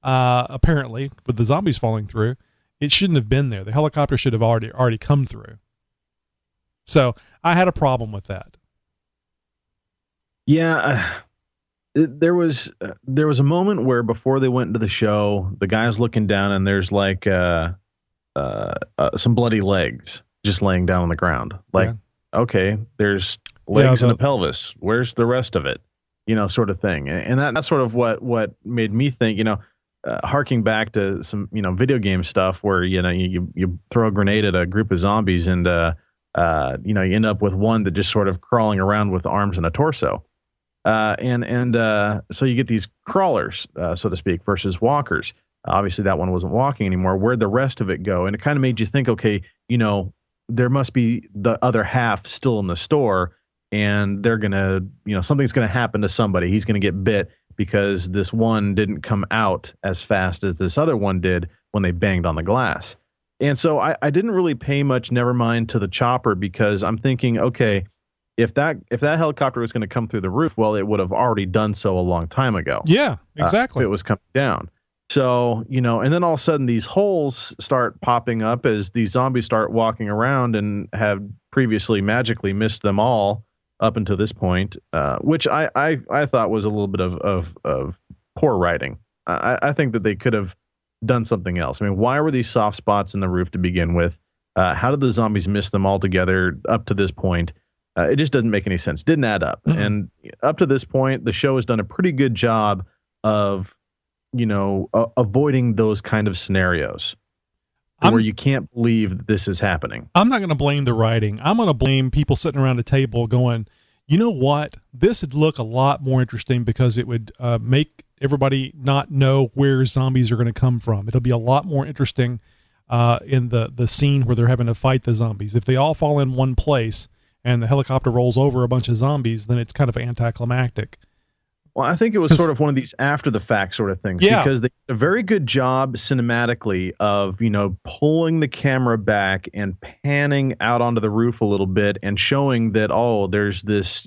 apparently, with the zombies falling through, it shouldn't have been there. The helicopter should have already come through. So I had a problem with that. Yeah. There was a moment where before they went into the show, the guy's looking down and there's like some bloody legs just laying down on the ground. Like, okay, there's legs and a pelvis. Where's the rest of it? Sort of thing. And that's sort of what made me think, harking back to some, video game stuff where, you throw a grenade at a group of zombies and, you end up with one that just sort of crawling around with arms and a torso. So you get these crawlers, so to speak, versus walkers. Obviously, that one wasn't walking anymore. Where'd the rest of it go? And it kind of made you think, okay, there must be the other half still in the store, and they're going to, something's going to happen to somebody. He's going to get bit because this one didn't come out as fast as this other one did when they banged on the glass. And so I didn't really pay much never mind to the chopper because I'm thinking, okay, if that helicopter was going to come through the roof, well, it would have already done so a long time ago. Yeah, exactly. If it was coming down. So, and then all of a sudden these holes start popping up as these zombies start walking around and have previously magically missed them all up until this point, which I thought was a little bit of poor writing. I think that they could have done something else. I mean, why were these soft spots in the roof to begin with? How did the zombies miss them altogether up to this point? It just doesn't make any sense. Didn't add up. Mm-hmm. And up to this point, the show has done a pretty good job of, avoiding those kind of scenarios where you can't believe that this is happening. I'm not going to blame the writing. I'm going to blame people sitting around the table going, you know what? This would look a lot more interesting because it would make everybody not know where zombies are going to come from. It'll be a lot more interesting in the scene where they're having to fight the zombies. If they all fall in one place and the helicopter rolls over a bunch of zombies, then it's kind of anticlimactic. Well, I think it was sort of one of these after the fact sort of things because they did a very good job cinematically of, pulling the camera back and panning out onto the roof a little bit and showing that, there's this,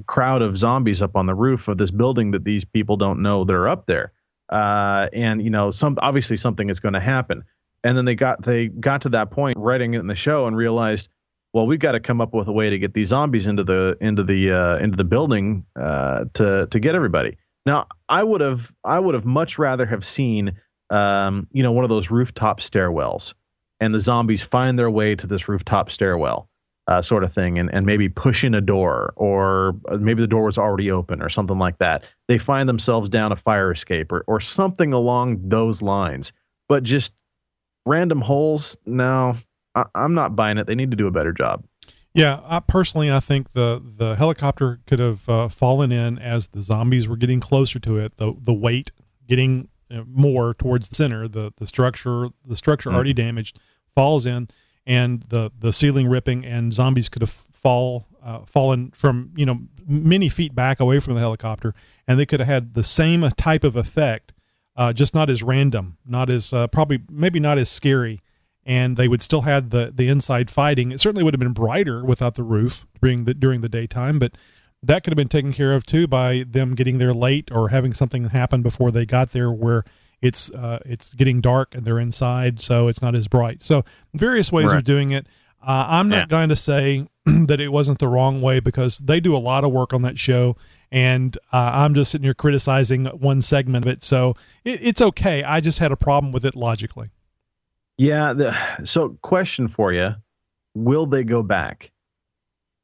crowd of zombies up on the roof of this building that these people don't know they're up there. Obviously something is going to happen. And then they got to that point writing it in the show and realized, well, we've got to come up with a way to get these zombies into the building to get everybody. Now, I would have much rather have seen one of those rooftop stairwells, and the zombies find their way to this rooftop stairwell sort of thing, and maybe push in a door, or maybe the door was already open or something like that. They find themselves down a fire escape or something along those lines. But just random holes, no. I'm not buying it. They need to do a better job. Yeah, I think the helicopter could have fallen in as the zombies were getting closer to it. The weight getting more towards the center, the structure already damaged, falls in, and the ceiling ripping, and zombies could have fallen from many feet back away from the helicopter, and they could have had the same type of effect, just not as random, not as maybe not as scary. And they would still have the inside fighting. It certainly would have been brighter without the roof during the daytime, but that could have been taken care of too by them getting there late or having something happen before they got there where it's getting dark and they're inside, so it's not as bright. So various ways of doing it. I'm not going to say that it wasn't the wrong way, because they do a lot of work on that show, and I'm just sitting here criticizing one segment of it. So it's okay. I just had a problem with it logically. Yeah. So question for you. Will they go back?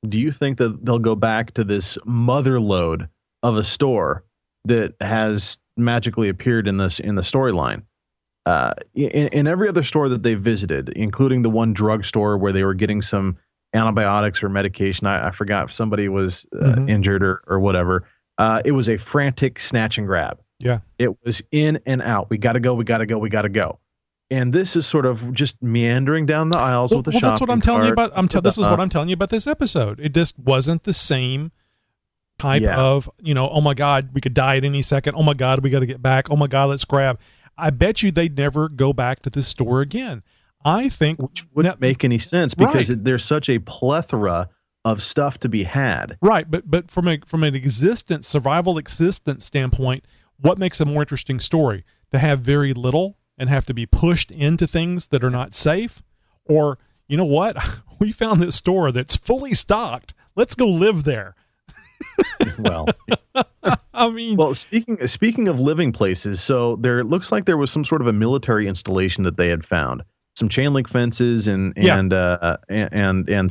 Do you think that they'll go back to this mother lode of a store that has magically appeared in the storyline? In every other store that they visited, including the one drugstore where they were getting some antibiotics or medication. I forgot if somebody was injured or whatever. It was a frantic snatch and grab. Yeah. It was in and out. We got to go. We got to go. We got to go. And this is sort of just meandering down the aisles with the shopping that's what I'm telling you about. This is what I'm telling you about this episode. It just wasn't the same type of, oh my God, we could die at any second. Oh my God, we got to get back. Oh my God, let's grab. I bet you they'd never go back to this store again. I think, which wouldn't make any sense, because there's such a plethora of stuff to be had. Right, but from an survival existence standpoint, what makes a more interesting story? To have very little and have to be pushed into things that are not safe? Or, you know what? We found this store that's fully stocked. Let's go live there. Well, I mean, speaking of living places, so there looks like there was some sort of a military installation that they had found. Some chain link fences and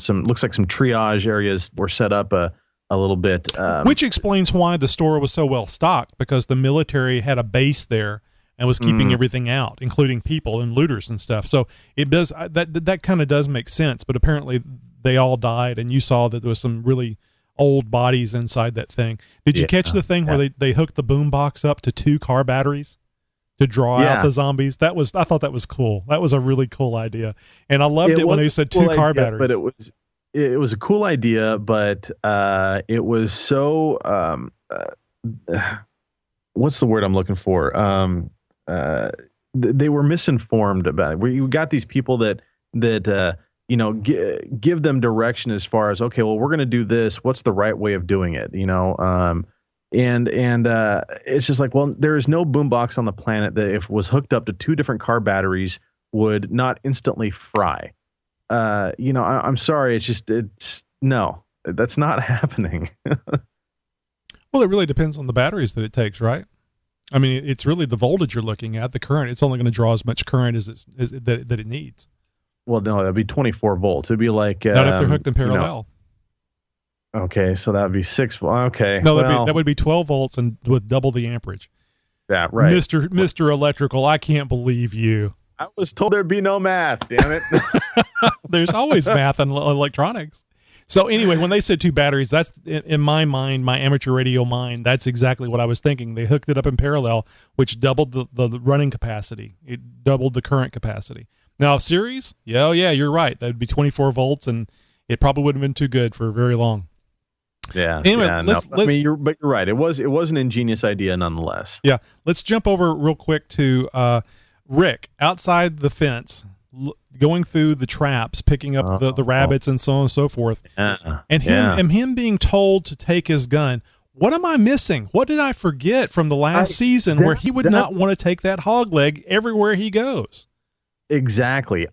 some, looks like some triage areas were set up a little bit. Which explains why the store was so well stocked, because the military had a base there and was keeping everything out, including people and looters and stuff. So it does that kind of does make sense. But apparently they all died, and you saw that there was some really old bodies inside that thing. Did you catch the thing where they hooked the boom box up to 2 car batteries to draw out the zombies? I thought that was cool. That was a really cool idea, and I loved it when they said 2 car batteries. But it was a cool idea, but it was so what's the word I'm looking for? They were misinformed about it. Where you got these people that give them direction as far as, okay, well, we're going to do this. What's the right way of doing it? And it's just like, well, there is no boombox on the planet that, if it was hooked up to 2 different car batteries, would not instantly fry. I'm sorry. No, that's not happening. Well, it really depends on the batteries that it takes, right? I mean, it's really the voltage you're looking at, the current. It's only going to draw as much current as that it needs. Well, no, that'd be 24 volts. It'd be like not if they're hooked in parallel. Okay, so that would be 6 volts. Okay, no, that would be 12 volts and with double the amperage. Yeah, right. Mr. Electrical, I can't believe you. I was told there'd be no math. Damn it! There's always math in electronics. So anyway, when they said 2 batteries, that's in my mind, my amateur radio mind, that's exactly what I was thinking. They hooked it up in parallel, which doubled the running capacity. It doubled the current capacity. Now, series, yeah, you're right. That'd be 24 volts, and it probably wouldn't have been too good for very long. Yeah. Anyway, you're right. It was an ingenious idea nonetheless. Yeah. Let's jump over real quick to Rick outside the fence, going through the traps, picking up the rabbits and so on and so forth. And him being told to take his gun. What am I missing? What did I forget from the last season where he would not want to take that hog leg everywhere he goes? Exactly.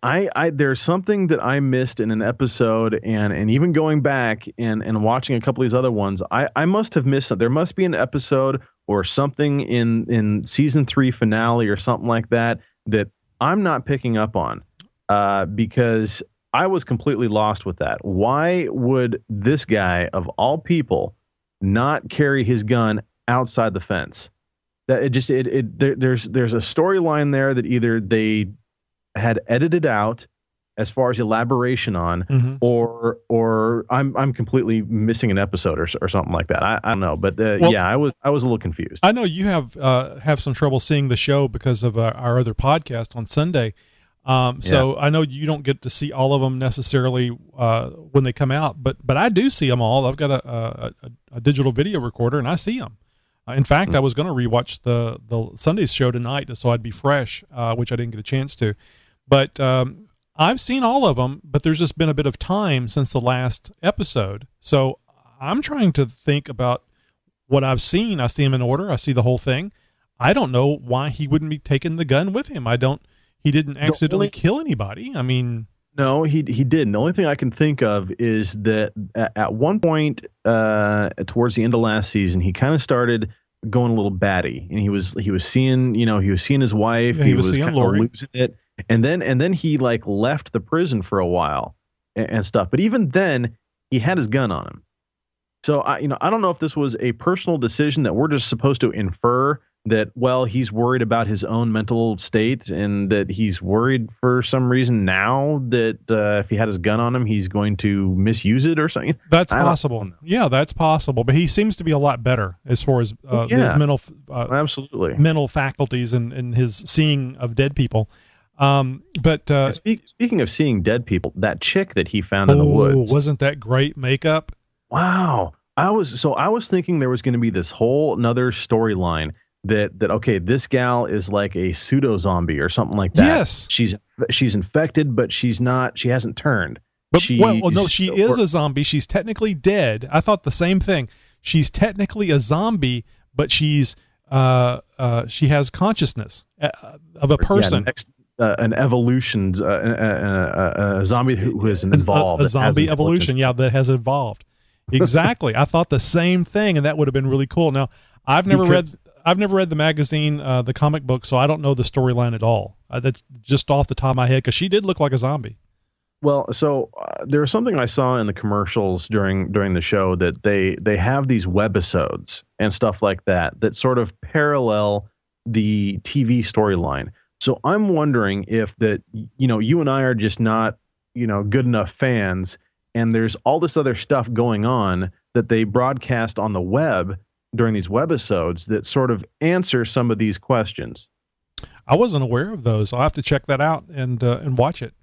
There's something that I missed in an episode, and even going back and watching a couple of these other ones, I must have missed it. There must be an episode or something in season 3 finale or something like that I'm not picking up on, because I was completely lost with that. Why would this guy, of all people, not carry his gun outside the fence? That there's a storyline there that either they had edited out as far as elaboration on, or I'm completely missing an episode or something like that. I don't know, but yeah, I was a little confused. I know you have some trouble seeing the show because of our other podcast on Sunday. So I know you don't get to see all of them necessarily when they come out, but I do see them all. I've got a digital video recorder and I see them. In fact, I was going to rewatch the Sunday's show tonight so I'd be fresh, which I didn't get a chance to. But I've seen all of them, but there's just been a bit of time since the last episode. So I'm trying to think about what I've seen. I see him in order. I see the whole thing. I don't know why he wouldn't be taking the gun with him. He didn't accidentally kill anybody. I mean, no, he didn't. The only thing I can think of is that at one point towards the end of last season, he kind of started going a little batty, and he was seeing his wife. Yeah, he was seeing Lori. Losing it, and then he like left the prison for a while and stuff. But even then, he had his gun on him. So I don't know if this was a personal decision that we're just supposed to infer that, well, he's worried about his own mental state and that he's worried for some reason now that if he had his gun on him, he's going to misuse it or something. That's possible. Yeah, that's possible. But he seems to be a lot better as far as his absolutely mental faculties and his seeing of dead people. But speaking of seeing dead people, that chick that he found in the woods, wasn't that great makeup? Wow. I was thinking there was going to be this whole another storyline that okay, this gal is like a pseudo zombie or something like that. Yes, she's infected, but she's not. She hasn't turned. But she is a zombie. She's technically dead. I thought the same thing. She's technically a zombie, but she has consciousness of a person. An evolution, a zombie who has evolved. A zombie evolution, that has evolved. Exactly. I thought the same thing, and that would have been really cool. Now, I've never read the magazine, the comic book, so I don't know the storyline at all. That's just off the top of my head, because she did look like a zombie. Well, so there was something I saw in the commercials during the show that they have these webisodes and stuff like that sort of parallel the TV storyline. So I'm wondering if that, you and I are just not, good enough fans, and there's all this other stuff going on that they broadcast on the web during these webisodes that sort of answer some of these questions. I wasn't aware of those. I'll have to check that out and watch it.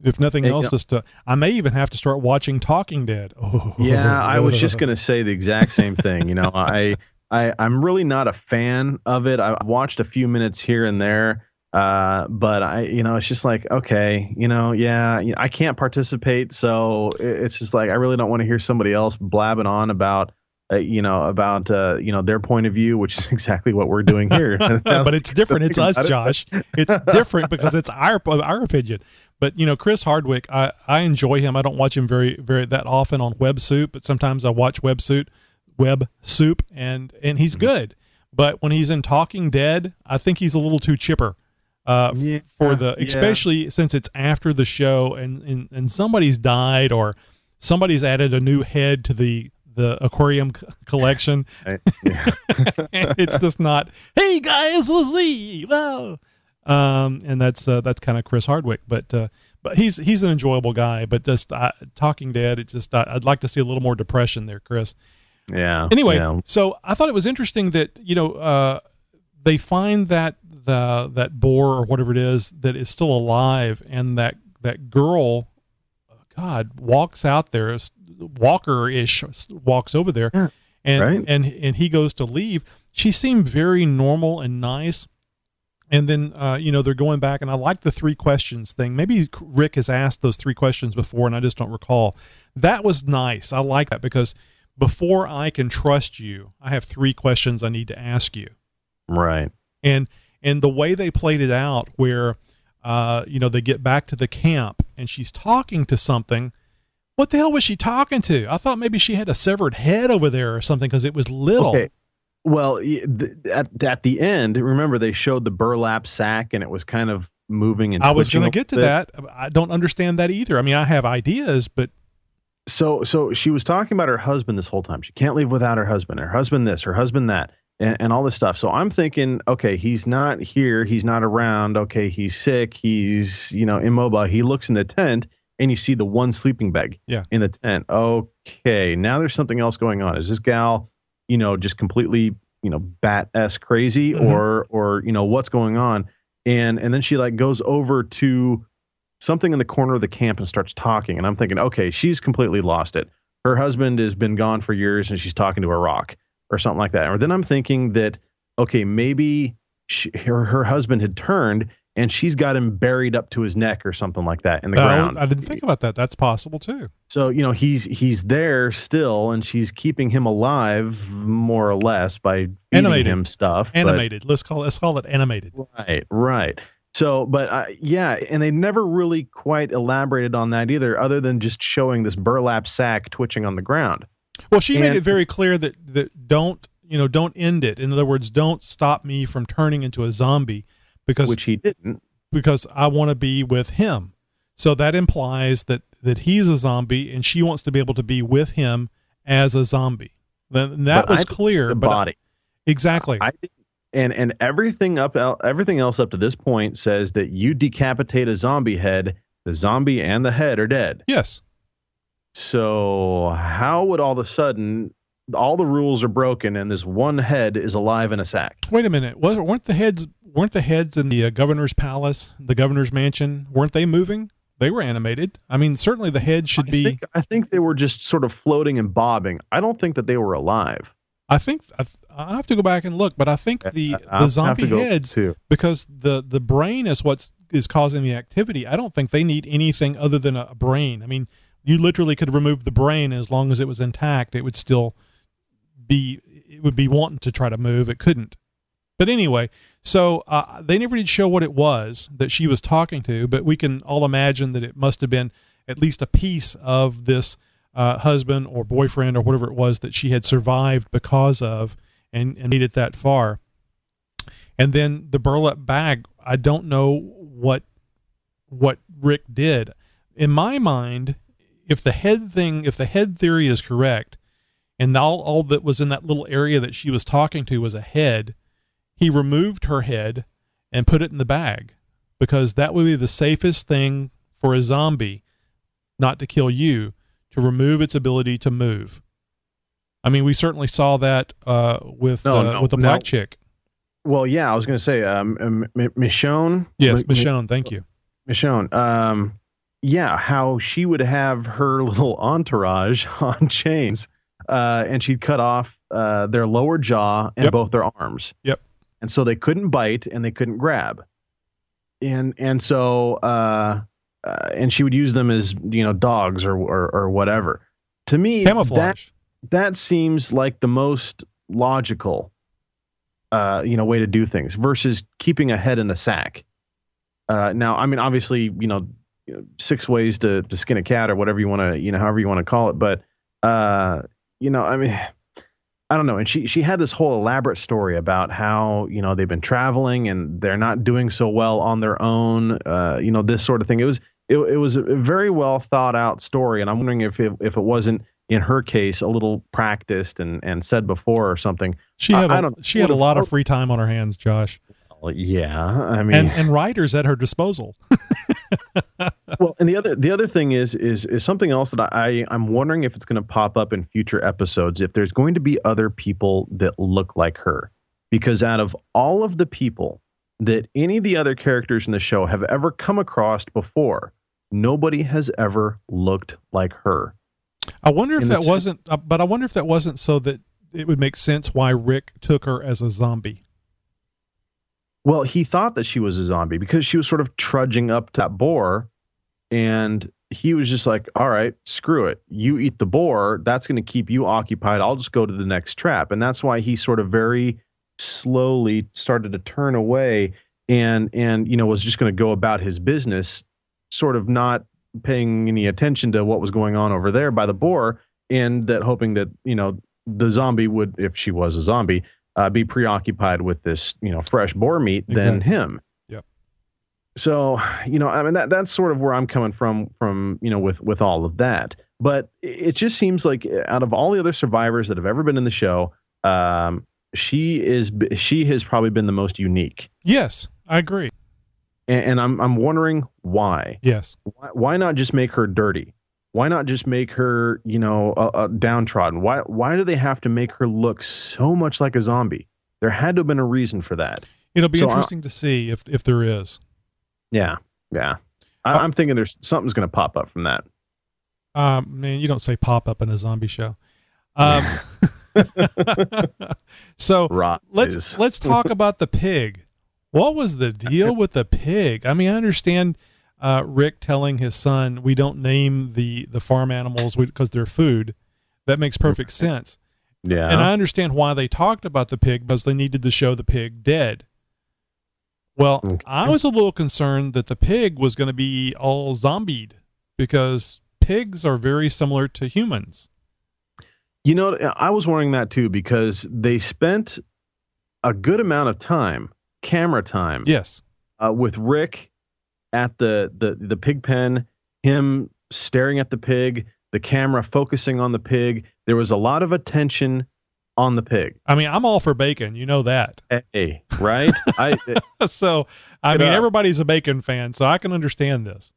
If nothing else, I may even have to start watching Talking Dead. Oh. Yeah, I was just going to say the exact same thing. I'm really not a fan of it. I've watched a few minutes here and there, but it's just like, okay, I can't participate. So it's just like, I really don't want to hear somebody else blabbing on about, their point of view, which is exactly what we're doing here. But it's different. It's us, Josh. It's different because it's our opinion. But, Chris Hardwick, I enjoy him. I don't watch him very, very that often on Web Soup, but sometimes I watch Web Soup, and he's good. But when he's in Talking Dead, I think he's a little too chipper especially since it's after the show and somebody's died or somebody's added a new head to the aquarium collection. It's just not, hey guys, let's see. Wow. And that's kind of Chris Hardwick, but he's an enjoyable guy, but just Talking Dead, it's just, I'd like to see a little more depression there, Chris. Yeah. Anyway, so I thought it was interesting that, they find that boar or whatever it is that is still alive, and that girl, God, walks out there, walker-ish, walks over there, and he goes to leave. She seemed very normal and nice. And then, they're going back, and I like the 3 questions thing. Maybe Rick has asked those 3 questions before, and I just don't recall. That was nice. I like that, because before I can trust you, I have 3 questions I need to ask you. Right. And the way they played it out where, they get back to the camp, and she's talking to something. What the hell was she talking to? I thought maybe she had a severed head over there or something, because it was little. Okay. Well, at the end, remember they showed the burlap sack and it was kind of moving and I was going to get to that. I don't understand that either. I mean, I have ideas, but. So she was talking about her husband this whole time. She can't leave without her husband this, her husband that. and all this stuff. So I'm thinking, okay, he's not here. He's not around. Okay, he's sick. He's, immobile. He looks in the tent and you see the one sleeping bag in the tent. Okay, now there's something else going on. Is this gal, just completely, bat-esque crazy or what's going on? And then she like goes over to something in the corner of the camp and starts talking. And I'm thinking, okay, she's completely lost it. Her husband has been gone for years and she's talking to a rock or something like that. Or then I'm thinking that, okay, maybe her husband had turned and she's got him buried up to his neck or something like that in the ground. I didn't think about that. That's possible too. So, he's there still and she's keeping him alive more or less by feeding him stuff. Animated. Let's call it animated. Right. So, but and they never really quite elaborated on that either, other than just showing this burlap sack twitching on the ground. Well, she made it very clear that don't end it. In other words, don't stop me from turning into a zombie, which he didn't, because I want to be with him. So that implies that he's a zombie and she wants to be able to be with him as a zombie. Then that was clear. But exactly. And everything else up to this point says that you decapitate a zombie head, the zombie and the head are dead. Yes. So how would all of a sudden all the rules are broken and this one head is alive in a sack? Wait a minute. Weren't the heads in the governor's palace, the governor's mansion, weren't they moving? They were animated. I mean, certainly the head should be. I think they were just sort of floating and bobbing. I don't think that they were alive. I think I have to go back and look, but I think the zombie heads, because the brain is what is causing the activity. I don't think they need anything other than a brain. I mean, you literally could remove the brain as long as it was intact. It would still be wanting to try to move. It couldn't. But anyway, so they never did show what it was that she was talking to, but we can all imagine that it must have been at least a piece of this husband or boyfriend or whatever it was that she had survived because of and made it that far. And then the burlap bag, I don't know what Rick did. In my mind, if the head theory is correct, and all that was in that little area that she was talking to was a head, he removed her head and put it in the bag, because that would be the safest thing for a zombie, not to kill you, to remove its ability to move. I mean, we certainly saw that with the black chick. Well, yeah, I was going to say Michonne. Yes, Michonne. Thank you, Michonne. Yeah, how she would have her little entourage on chains, and she'd cut off their lower jaw and both their arms. Yep. And so they couldn't bite and they couldn't grab. And so and she would use them as, dogs or whatever. To me, camouflage. That seems like the most logical, way to do things versus keeping a head in a sack. Now, I mean, obviously, 6 ways to skin a cat or whatever you want to, however you want to call it. But, I mean, I don't know. And she had this whole elaborate story about how, they've been traveling and they're not doing so well on their own, this sort of thing. It was a very well thought out story. And I'm wondering if it wasn't, in her case, a little practiced and said before or something. She had a lot of free time on her hands, Josh. Well, yeah. I mean, and writers at her disposal. Well, and the other thing is something else that I'm wondering if it's going to pop up in future episodes, if there's going to be other people that look like her, because out of all of the people that any of the other characters in the show have ever come across before, nobody has ever looked like her. I wonder if that wasn't so that it would make sense why Rick took her as a zombie. Well, he thought that she was a zombie because she was sort of trudging up to that boar, and he was just like, all right, screw it. You eat the boar. That's going to keep you occupied. I'll just go to the next trap. And that's why he sort of very slowly started to turn away and was just going to go about his business, sort of not paying any attention to what was going on over there by the boar, and that hoping that, the zombie would, if she was a zombie, be preoccupied with this, fresh boar meat than him. Yep. So, I mean, that's sort of where I'm coming from, with all of that. But it just seems like out of all the other survivors that have ever been in the show, she has probably been the most unique. Yes, I agree. And I'm wondering why. Yes. Why not just make her dirty? Why not just make her, downtrodden? Why do they have to make her look so much like a zombie? There had to have been a reason for that. It'll be interesting to see if there is. Yeah. I'm thinking something's going to pop up from that. Man, you don't say pop up in a zombie show. So let's talk about the pig. What was the deal with the pig? I mean, I understand Rick telling his son, we don't name the farm animals because they're food. That makes perfect sense. Yeah. And I understand why they talked about the pig, because they needed to show the pig dead. Well, okay. I was a little concerned that the pig was going to be all zombied, because pigs are very similar to humans. I was wondering that too, because they spent a good amount of time, camera time, yes, with Rick at the pig pen, him staring at the pig, the camera focusing on the pig. There was a lot of attention on the pig. I mean, I'm all for bacon, you know that. Hey, right? Everybody's a bacon fan, so I can understand this.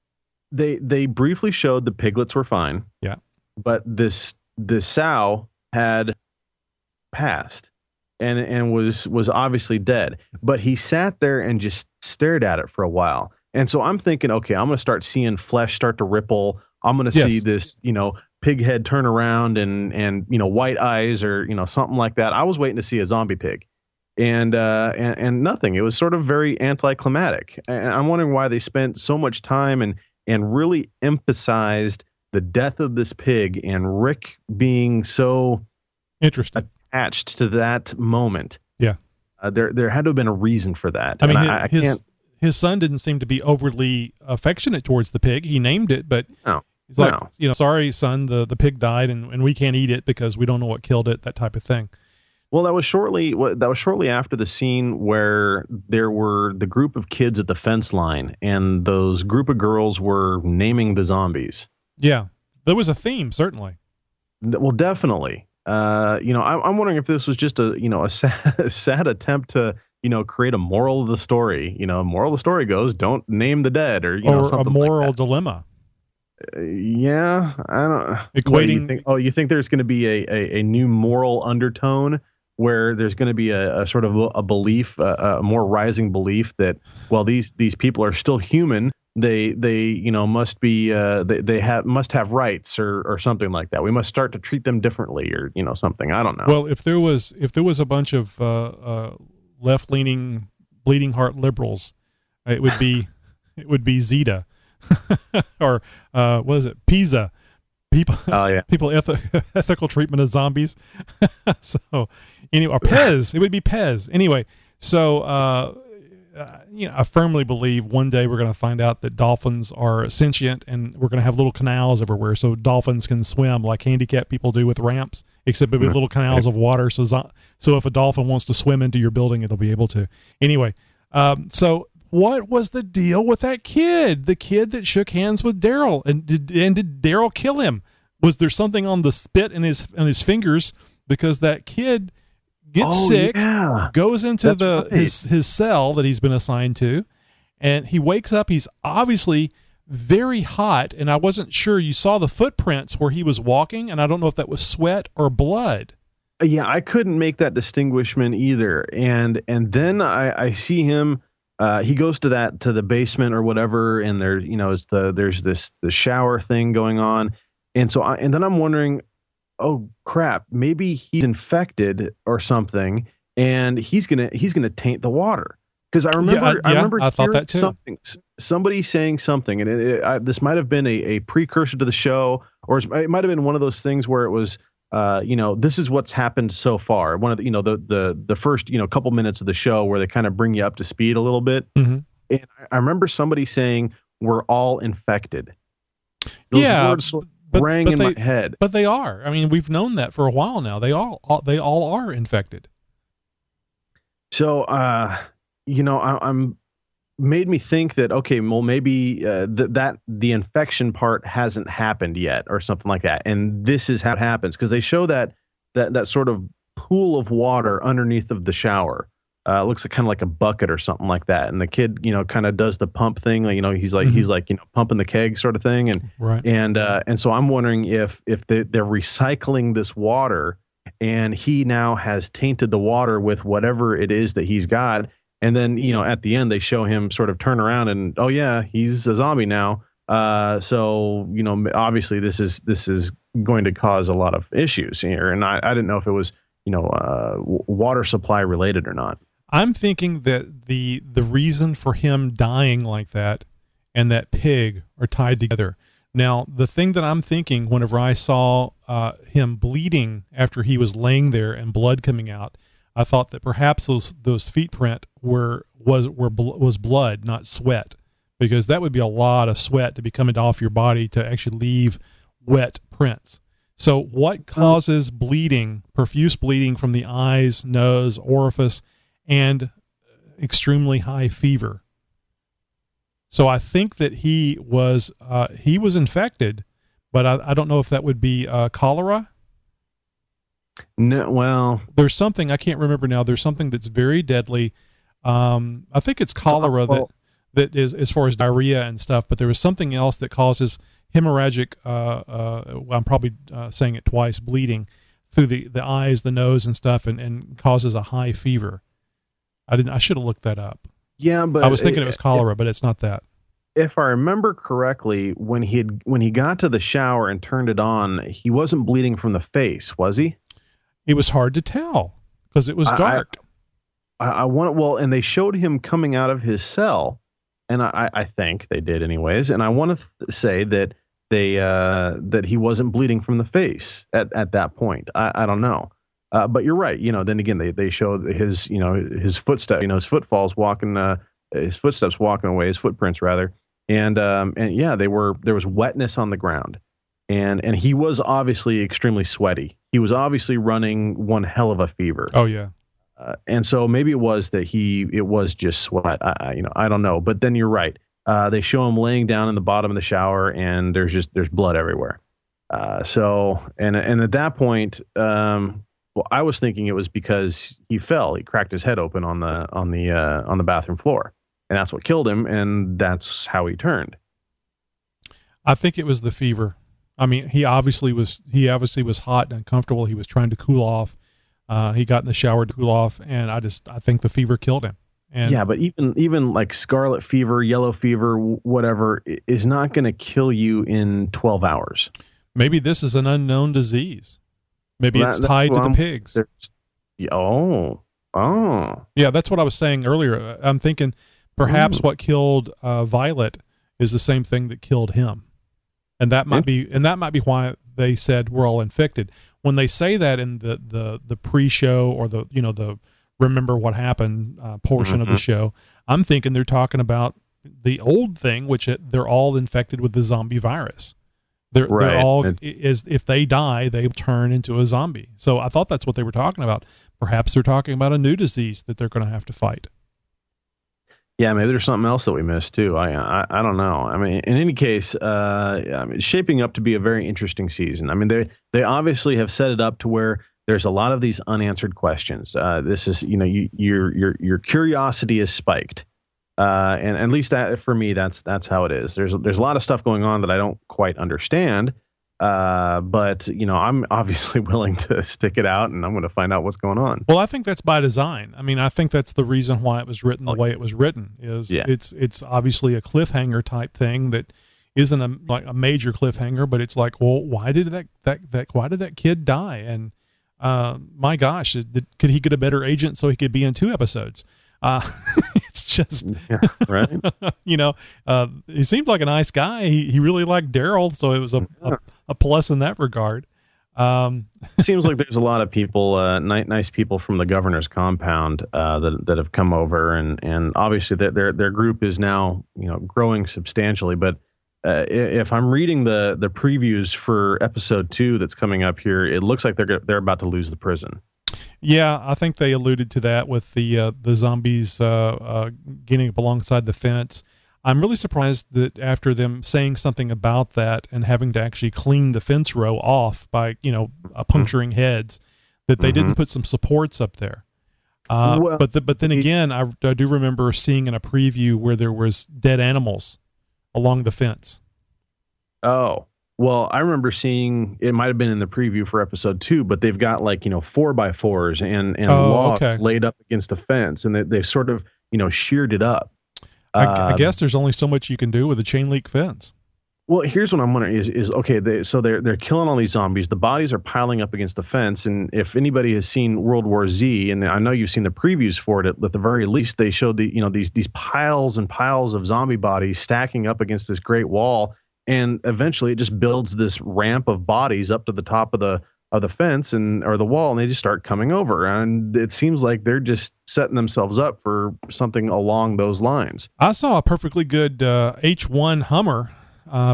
They briefly showed the piglets were fine. Yeah. But the sow had passed and was obviously dead. But he sat there and just stared at it for a while. And so I'm thinking, okay, I'm going to start seeing flesh start to ripple. I'm going to see this, pig head turn around and white eyes or something like that. I was waiting to see a zombie pig, and nothing. It was sort of very anticlimactic. And I'm wondering why they spent so much time and really emphasized the death of this pig and Rick being so interested, attached to that moment. Yeah, there had to have been a reason for that. I mean, his son didn't seem to be overly affectionate towards the pig. He named it, but he's like, sorry, son, the pig died, and we can't eat it because we don't know what killed it. That type of thing. Well, that was shortly after the scene where there were the group of kids at the fence line, and those group of girls were naming the zombies. Yeah, there was a theme, certainly. Well, definitely. I'm wondering if this was just a sad attempt to create a moral of the story. Moral of the story goes, don't name the dead, or something a moral like that. Dilemma. Yeah, I don't. Equating. You think there's going to be a new moral undertone where there's going to be a sort of a belief, a more rising belief that, well, these people are still human. They must be must have rights or something like that. We must start to treat them differently, or something. I don't know. Well, if there was a bunch of left-leaning bleeding heart liberals, it would be Zeta. Or what is it? Pizza. People. Oh yeah. People ethical treatment of zombies. So anyway, or Pez. It would be Pez. Anyway, so I firmly believe one day we're going to find out that dolphins are sentient, and we're going to have little canals everywhere, so dolphins can swim like handicapped people do with ramps, except it'll be little canals of water. So if a dolphin wants to swim into your building, it'll be able to. Anyway, so. What was the deal with that kid? The kid that shook hands with Daryl, and did Daryl kill him? Was there something on the spit in his fingers? Because that kid gets sick, goes into his cell that he's been assigned to, and he wakes up. He's obviously very hot, and I wasn't sure. You saw the footprints where he was walking, and I don't know if that was sweat or blood. Yeah, I couldn't make that distinguishment either. And then I see him. He goes to the basement or whatever, and there's the shower thing going on, and then I'm wondering, oh crap, maybe he's infected or something, and he's gonna taint the water, because I remember I thought that too. Somebody saying something, and this might have been a precursor to the show, or it might have been one of those things where it was. This is what's happened so far. One of the first, couple minutes of the show where they kind of bring you up to speed a little bit. Mm-hmm. And I remember somebody saying, we're all infected. Those words rang in my head. But they are. I mean, we've known that for a while now. They all are infected. So, I'm made me think that, okay, well, maybe that the infection part hasn't happened yet or something like that. And this is how it happens, because they show that sort of pool of water underneath of the shower. It looks kind of like a bucket or something like that. And the kid, kind of does the pump thing. He's like, pumping the keg sort of thing. And, right. And so I'm wondering if they're recycling this water and he now has tainted the water with whatever it is that he's got. And then, at the end, they show him sort of turn around and, oh yeah, he's a zombie now. So, obviously this is going to cause a lot of issues here. And I didn't know if it was, water supply related or not. I'm thinking that the reason for him dying like that and that pig are tied together. Now, the thing that I'm thinking whenever I saw him bleeding after he was laying there and blood coming out, I thought that perhaps those feet print was blood, not sweat, because that would be a lot of sweat to be coming off your body to actually leave wet prints. So what causes bleeding, profuse bleeding from the eyes, nose, orifice, and extremely high fever? So I think that he was infected, but I don't know if that would be cholera. No, well, there's something I can't remember now. There's something that's very deadly. I think it's cholera that is as far as diarrhea and stuff. But there was something else that causes hemorrhagic. I'm probably saying it twice. Bleeding through the eyes, the nose, and stuff, and causes a high fever. I should have looked that up. Yeah, but I was thinking it was cholera, but it's not that. If I remember correctly, when he got to the shower and turned it on, he wasn't bleeding from the face, was he? It was hard to tell because it was dark. And they showed him coming out of his cell, and I think they did anyways. And I want to say that that he wasn't bleeding from the face at that point. I don't know. But you're right. Then again, they show his, his footsteps, his footfalls walking, his footsteps walking away, his footprints rather. And yeah, there was wetness on the ground, and he was obviously extremely sweaty. He was obviously running one hell of a fever. Oh yeah. And so maybe it was that it was just sweat. I don't know. But then you're right. They show him laying down in the bottom of the shower, and there's blood everywhere. So at that point, well, I was thinking it was because he fell. He cracked his head open on the bathroom floor, and that's what killed him. And that's how he turned. I think it was the fever. I mean, he obviously was hot and uncomfortable. He was trying to cool off. He got in the shower to cool off, and I think the fever killed him. And yeah, but even like scarlet fever, yellow fever, whatever, is not going to kill you in 12 hours. Maybe this is an unknown disease. Maybe it's tied to the pigs. Oh. Yeah, that's what I was saying earlier. I'm thinking perhaps what killed Violet is the same thing that killed him. And that might be why they said we're all infected. When they say that in the pre-show or the remember what happened portion of the show, I'm thinking they're talking about the old thing, which they're all infected with the zombie virus. They're all if they die, they turn into a zombie. So I thought that's what they were talking about. Perhaps they're talking about a new disease that they're going to have to fight. Yeah, maybe there's something else that we missed too. I don't know. I mean, in any case, it's shaping up to be a very interesting season. I mean, they obviously have set it up to where there's a lot of these unanswered questions. This is, your curiosity is spiked. And at least that for me, that's how it is. There's a lot of stuff going on that I don't quite understand. But I'm obviously willing to stick it out, and I'm going to find out what's going on. Well, I think that's by design. I mean, I think that's the reason why it was written the way it was written. It's obviously a cliffhanger type thing that isn't a major cliffhanger, but it's like, well, why did that kid die? And my gosh, could he get a better agent so he could be in 2 episodes? It's just, right. He seemed like a nice guy. He really liked Daryl, so it was a plus in that regard. It seems like there's a lot of people, nice people from the governor's compound that have come over, and obviously their group is now growing substantially. But if I'm reading the previews for episode 2 that's coming up here, it looks like they're about to lose the prison. Yeah, I think they alluded to that with the zombies getting up alongside the fence. I'm really surprised that after them saying something about that and having to actually clean the fence row off by puncturing heads, that they didn't put some supports up there. But then again, I do remember seeing in a preview where there was dead animals along the fence. Oh, well, I remember seeing, it might have been in the preview for episode 2, but they've got 4x4s and logs laid up against the fence, and they sort of, sheared it up. I guess there's only so much you can do with a chain link fence. Well, here's what I'm wondering is okay, they're killing all these zombies. The bodies are piling up against the fence, and if anybody has seen World War Z, and I know you've seen the previews for it, at the very least, they showed these piles and piles of zombie bodies stacking up against this great wall, and eventually it just builds this ramp of bodies up to the top of the fence or the wall, and they just start coming over, and it seems like they're just setting themselves up for something along those lines. I saw a perfectly good H1 Hummer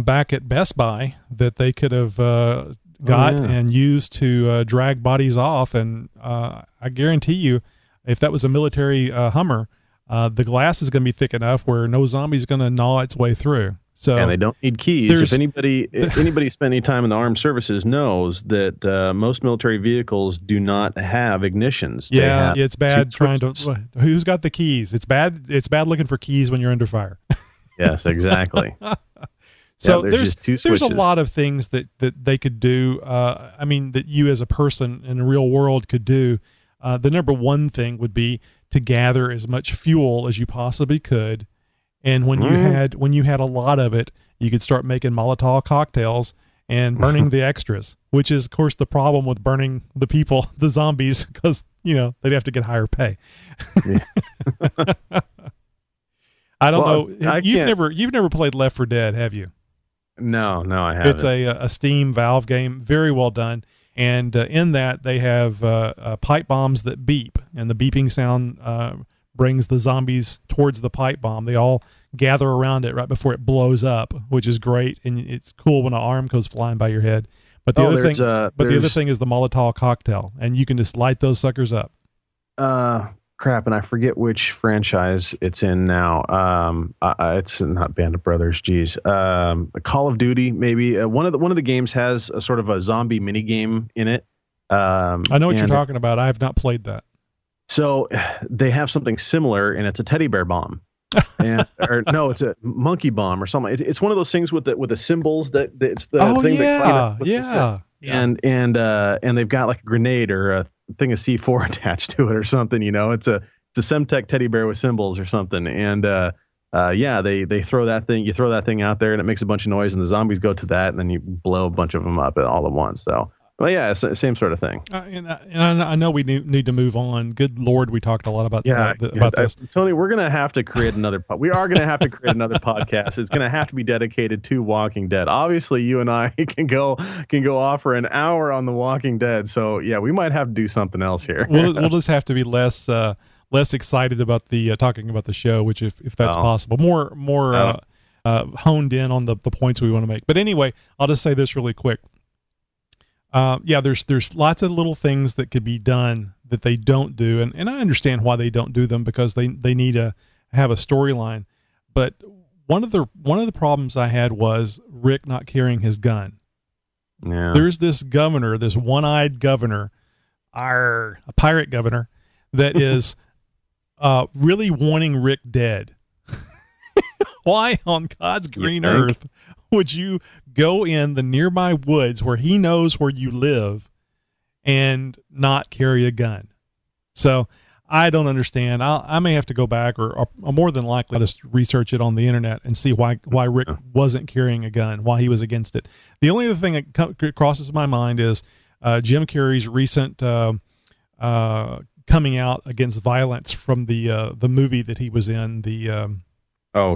back at Best Buy that they could have got and used to drag bodies off. And I guarantee you, if that was a military Hummer, the glass is going to be thick enough where no zombie's going to gnaw its way through. So, and they don't need keys. If anybody spent any time in the armed services knows that most military vehicles do not have ignitions. Yeah, it's bad trying to. Who's got the keys? It's bad. It's bad looking for keys when you're under fire. Yes, exactly. So there's a lot of things that they could do. That you as a person in the real world could do. The number one thing would be to gather as much fuel as you possibly could, and when you had a lot of it, you could start making Molotov cocktails and burning the extras. Which is, of course, the problem with burning the people, the zombies, because they'd have to get higher pay. I don't know. You've never played Left 4 Dead, have you? No, I haven't. It's a Steam Valve game, very well done. And in that, they have pipe bombs that beep, and the beeping sound brings the zombies towards the pipe bomb. They all gather around it right before it blows up, which is great, and it's cool when an arm goes flying by your head. But the other thing is the Molotov cocktail, and you can just light those suckers up. Crap, and I forget which franchise it's in now. It's not Band of Brothers. Geez, Call of Duty, maybe. One of the games has a sort of a zombie mini game in it. I know what you're talking about. I have not played that. So they have something similar, and it's a teddy bear bomb, it's a monkey bomb or something. It's one of those things with the symbols that it's the thing that and they've got like a grenade or a thing of C4 attached to it or something. It's a Semtech teddy bear with symbols or something, and they throw that thing. You throw that thing out there, and it makes a bunch of noise, and the zombies go to that, and then you blow a bunch of them up all at once. So. Well, yeah, it's the same sort of thing. And I know we need to move on. Good Lord, we talked a lot about this. Tony, we're going to have to create another. We are going to have to create another podcast. It's going to have to be dedicated to Walking Dead. Obviously, you and I can go off for an hour on The Walking Dead. So yeah, we might have to do something else here. We'll just have to be less excited about the talking about the show, which if that's possible, more honed in on the points we want to make. But anyway, I'll just say this really quick. There's lots of little things that could be done that they don't do, and I understand why they don't do them, because they need to have a storyline. But one of the problems I had was Rick not carrying his gun. Yeah. There's this governor, this one-eyed governor, a pirate governor, that is really wanting Rick dead. Why on God's green earth would you go in the nearby woods where he knows where you live and not carry a gun? So I don't understand. I may have to go back, or more than likely just research it on the internet and see why Rick wasn't carrying a gun, why he was against it. The only other thing that crosses my mind is Jim Carrey's recent coming out against violence from the movie that he was in,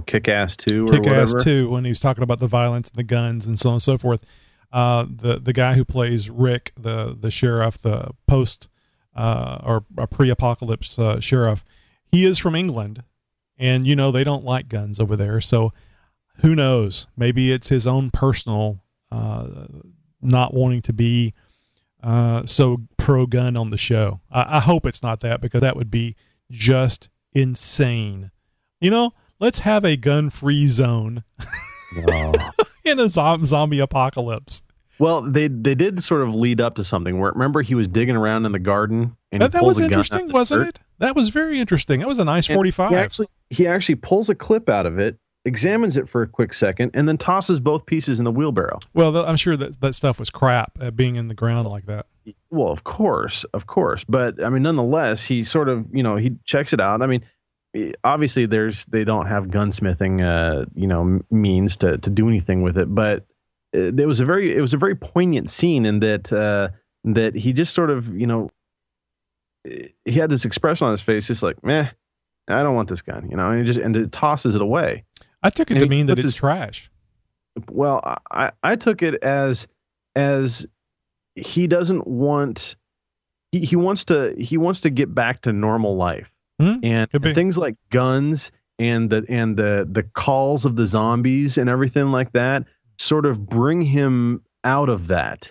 Kick-Ass 2 or whatever. Kick-Ass 2, when he was talking about the violence and the guns and so on and so forth. The guy who plays Rick, the sheriff, the post or a pre-apocalypse sheriff, he is from England, and they don't like guns over there. So who knows? Maybe it's his own personal not wanting to be so pro-gun on the show. I hope it's not that, because that would be just insane. Let's have a gun-free zone in a zombie apocalypse. Well, they did sort of lead up to something where, remember, he was digging around in the garden and that was interesting, wasn't it? That was very interesting. That was a nice 45. He actually pulls a clip out of it, examines it for a quick second, and then tosses both pieces in the wheelbarrow. Well, I'm sure that stuff was crap, being in the ground like that. Well, of course. But, I mean, nonetheless, he sort of, he checks it out. I mean, obviously they don't have gunsmithing, means to do anything with it, but it was a very poignant scene in that he just sort of, he had this expression on his face, just like, meh, I don't want this gun, and it tosses it away. I took it to mean that it's trash. Well, I took it as he doesn't want, he wants to get back to normal life. And things like guns and the calls of the zombies and everything like that sort of bring him out of that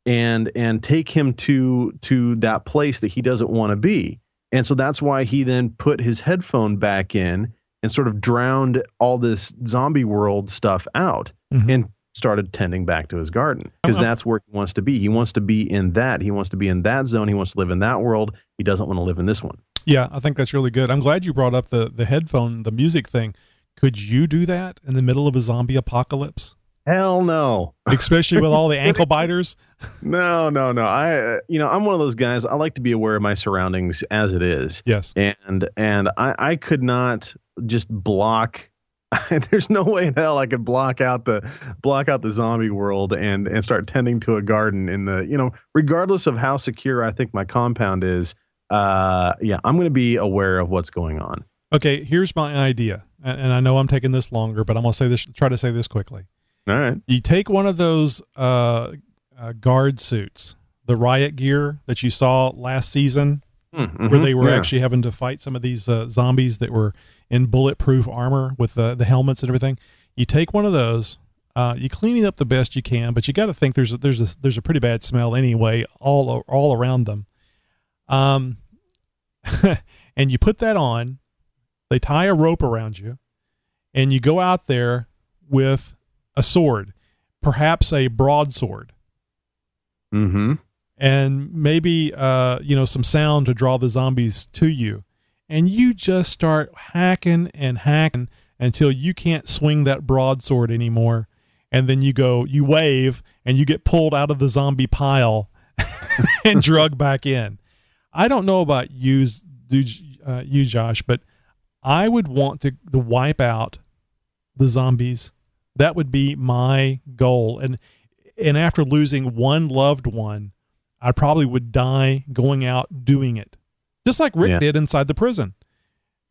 and take him to that place that he doesn't want to be. And so that's why he then put his headphone back in and sort of drowned all this zombie world stuff out and started tending back to his garden, because that's where he wants to be. He wants to be in that. He wants to be in that zone. He wants to live in that world. He doesn't want to live in this one. Yeah, I think that's really good. I'm glad you brought up the headphone, the music thing. Could you do that in the middle of a zombie apocalypse? Hell no. Especially with all the ankle biters? No. I'm one of those guys. I like to be aware of my surroundings as it is. Yes. And I could not just block. There's no way in hell I could block out the zombie world and start tending to a garden in the, regardless of how secure I think my compound is. I'm going to be aware of what's going on. Okay, here's my idea, and I know I'm taking this longer, but I'm going to try to say this quickly. All right. You take one of those guard suits, the riot gear that you saw last season, where they were actually having to fight some of these zombies that were in bulletproof armor with the helmets and everything. You take one of those, you clean it up the best you can, but you got to think there's a pretty bad smell anyway all around them. And you put that on, they tie a rope around you, and you go out there with a sword, perhaps a broadsword. And maybe, some sound to draw the zombies to you. And you just start hacking and hacking until you can't swing that broadsword anymore. And then you wave, and you get pulled out of the zombie pile and drug back in. I don't know about you, Josh, but I would want to wipe out the zombies. That would be my goal. And after losing one loved one, I probably would die going out doing it, just like Rick did inside the prison.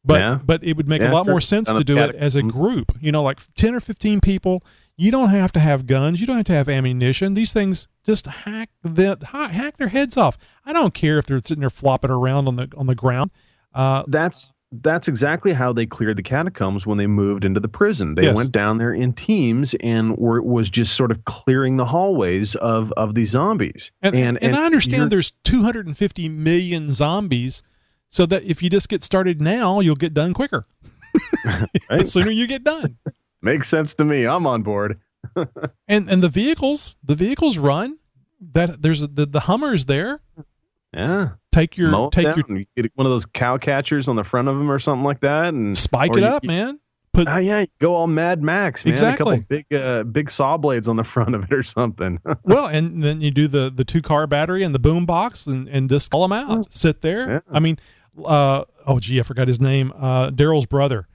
But it would make a lot more sense to do it as a group, like 10 or 15 people. You don't have to have guns. You don't have to have ammunition. These things just hack their heads off. I don't care if they're sitting there flopping around on the ground. That's exactly how they cleared the catacombs when they moved into the prison. They went down there in teams and was just sort of clearing the hallways of these zombies. And I understand there's 250 million zombies, so that if you just get started now, you'll get done quicker. The sooner you get done. Makes sense to me. I'm on board. and the vehicles run. That there's the Hummer's there. Yeah. Take your you get one of those cow catchers on the front of them or something like that, and spike it up, man. Go all Mad Max, man. Exactly. A couple big saw blades on the front of it or something. Well, and then you do the 2-car battery and the boom box and just call them out. Sit there. Yeah. I mean, I forgot his name. Daryl's brother.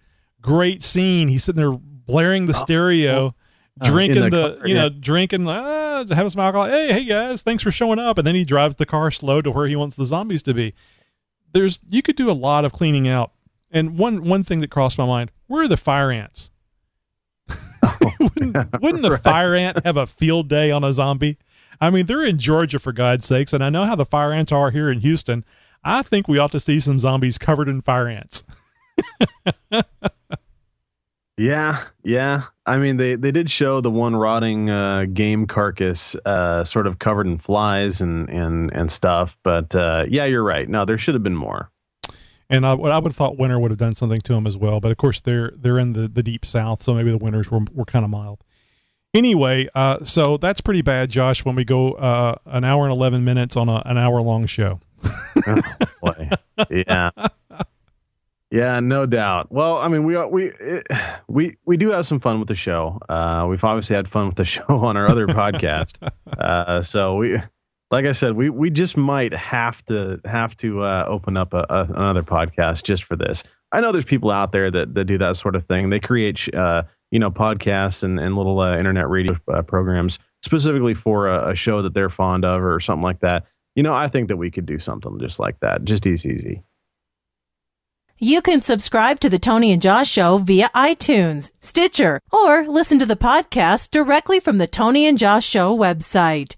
Great scene. He's sitting there blaring the stereo, drinking drinking, having some alcohol. Hey guys, thanks for showing up. And then he drives the car slow to where he wants the zombies to be. You could do a lot of cleaning out. And one thing that crossed my mind, where are the fire ants? Wouldn't the fire ant have a field day on a zombie? I mean, they're in Georgia, for God's sakes, and I know how the fire ants are here in Houston. I think we ought to see some zombies covered in fire ants. Yeah. I mean, they did show the one rotting game carcass sort of covered in flies and stuff. But you're right. No, there should have been more. And I would have thought winter would have done something to them as well. But of course, they're in the deep south, so maybe the winters were kind of mild. Anyway, so that's pretty bad, Josh, when we go an hour and 11 minutes on an hour-long show. Oh, boy. Yeah. Yeah, no doubt. Well, I mean, we do have some fun with the show. We've obviously had fun with the show on our other podcast. So we, like I said, we just might have to open up another podcast just for this. I know there's people out there that do that sort of thing. They create podcasts and little internet radio programs specifically for a show that they're fond of or something like that. I think that we could do something just like that, just easy. You can subscribe to the Tony and Josh Show via iTunes, Stitcher, or listen to the podcast directly from the Tony and Josh Show website.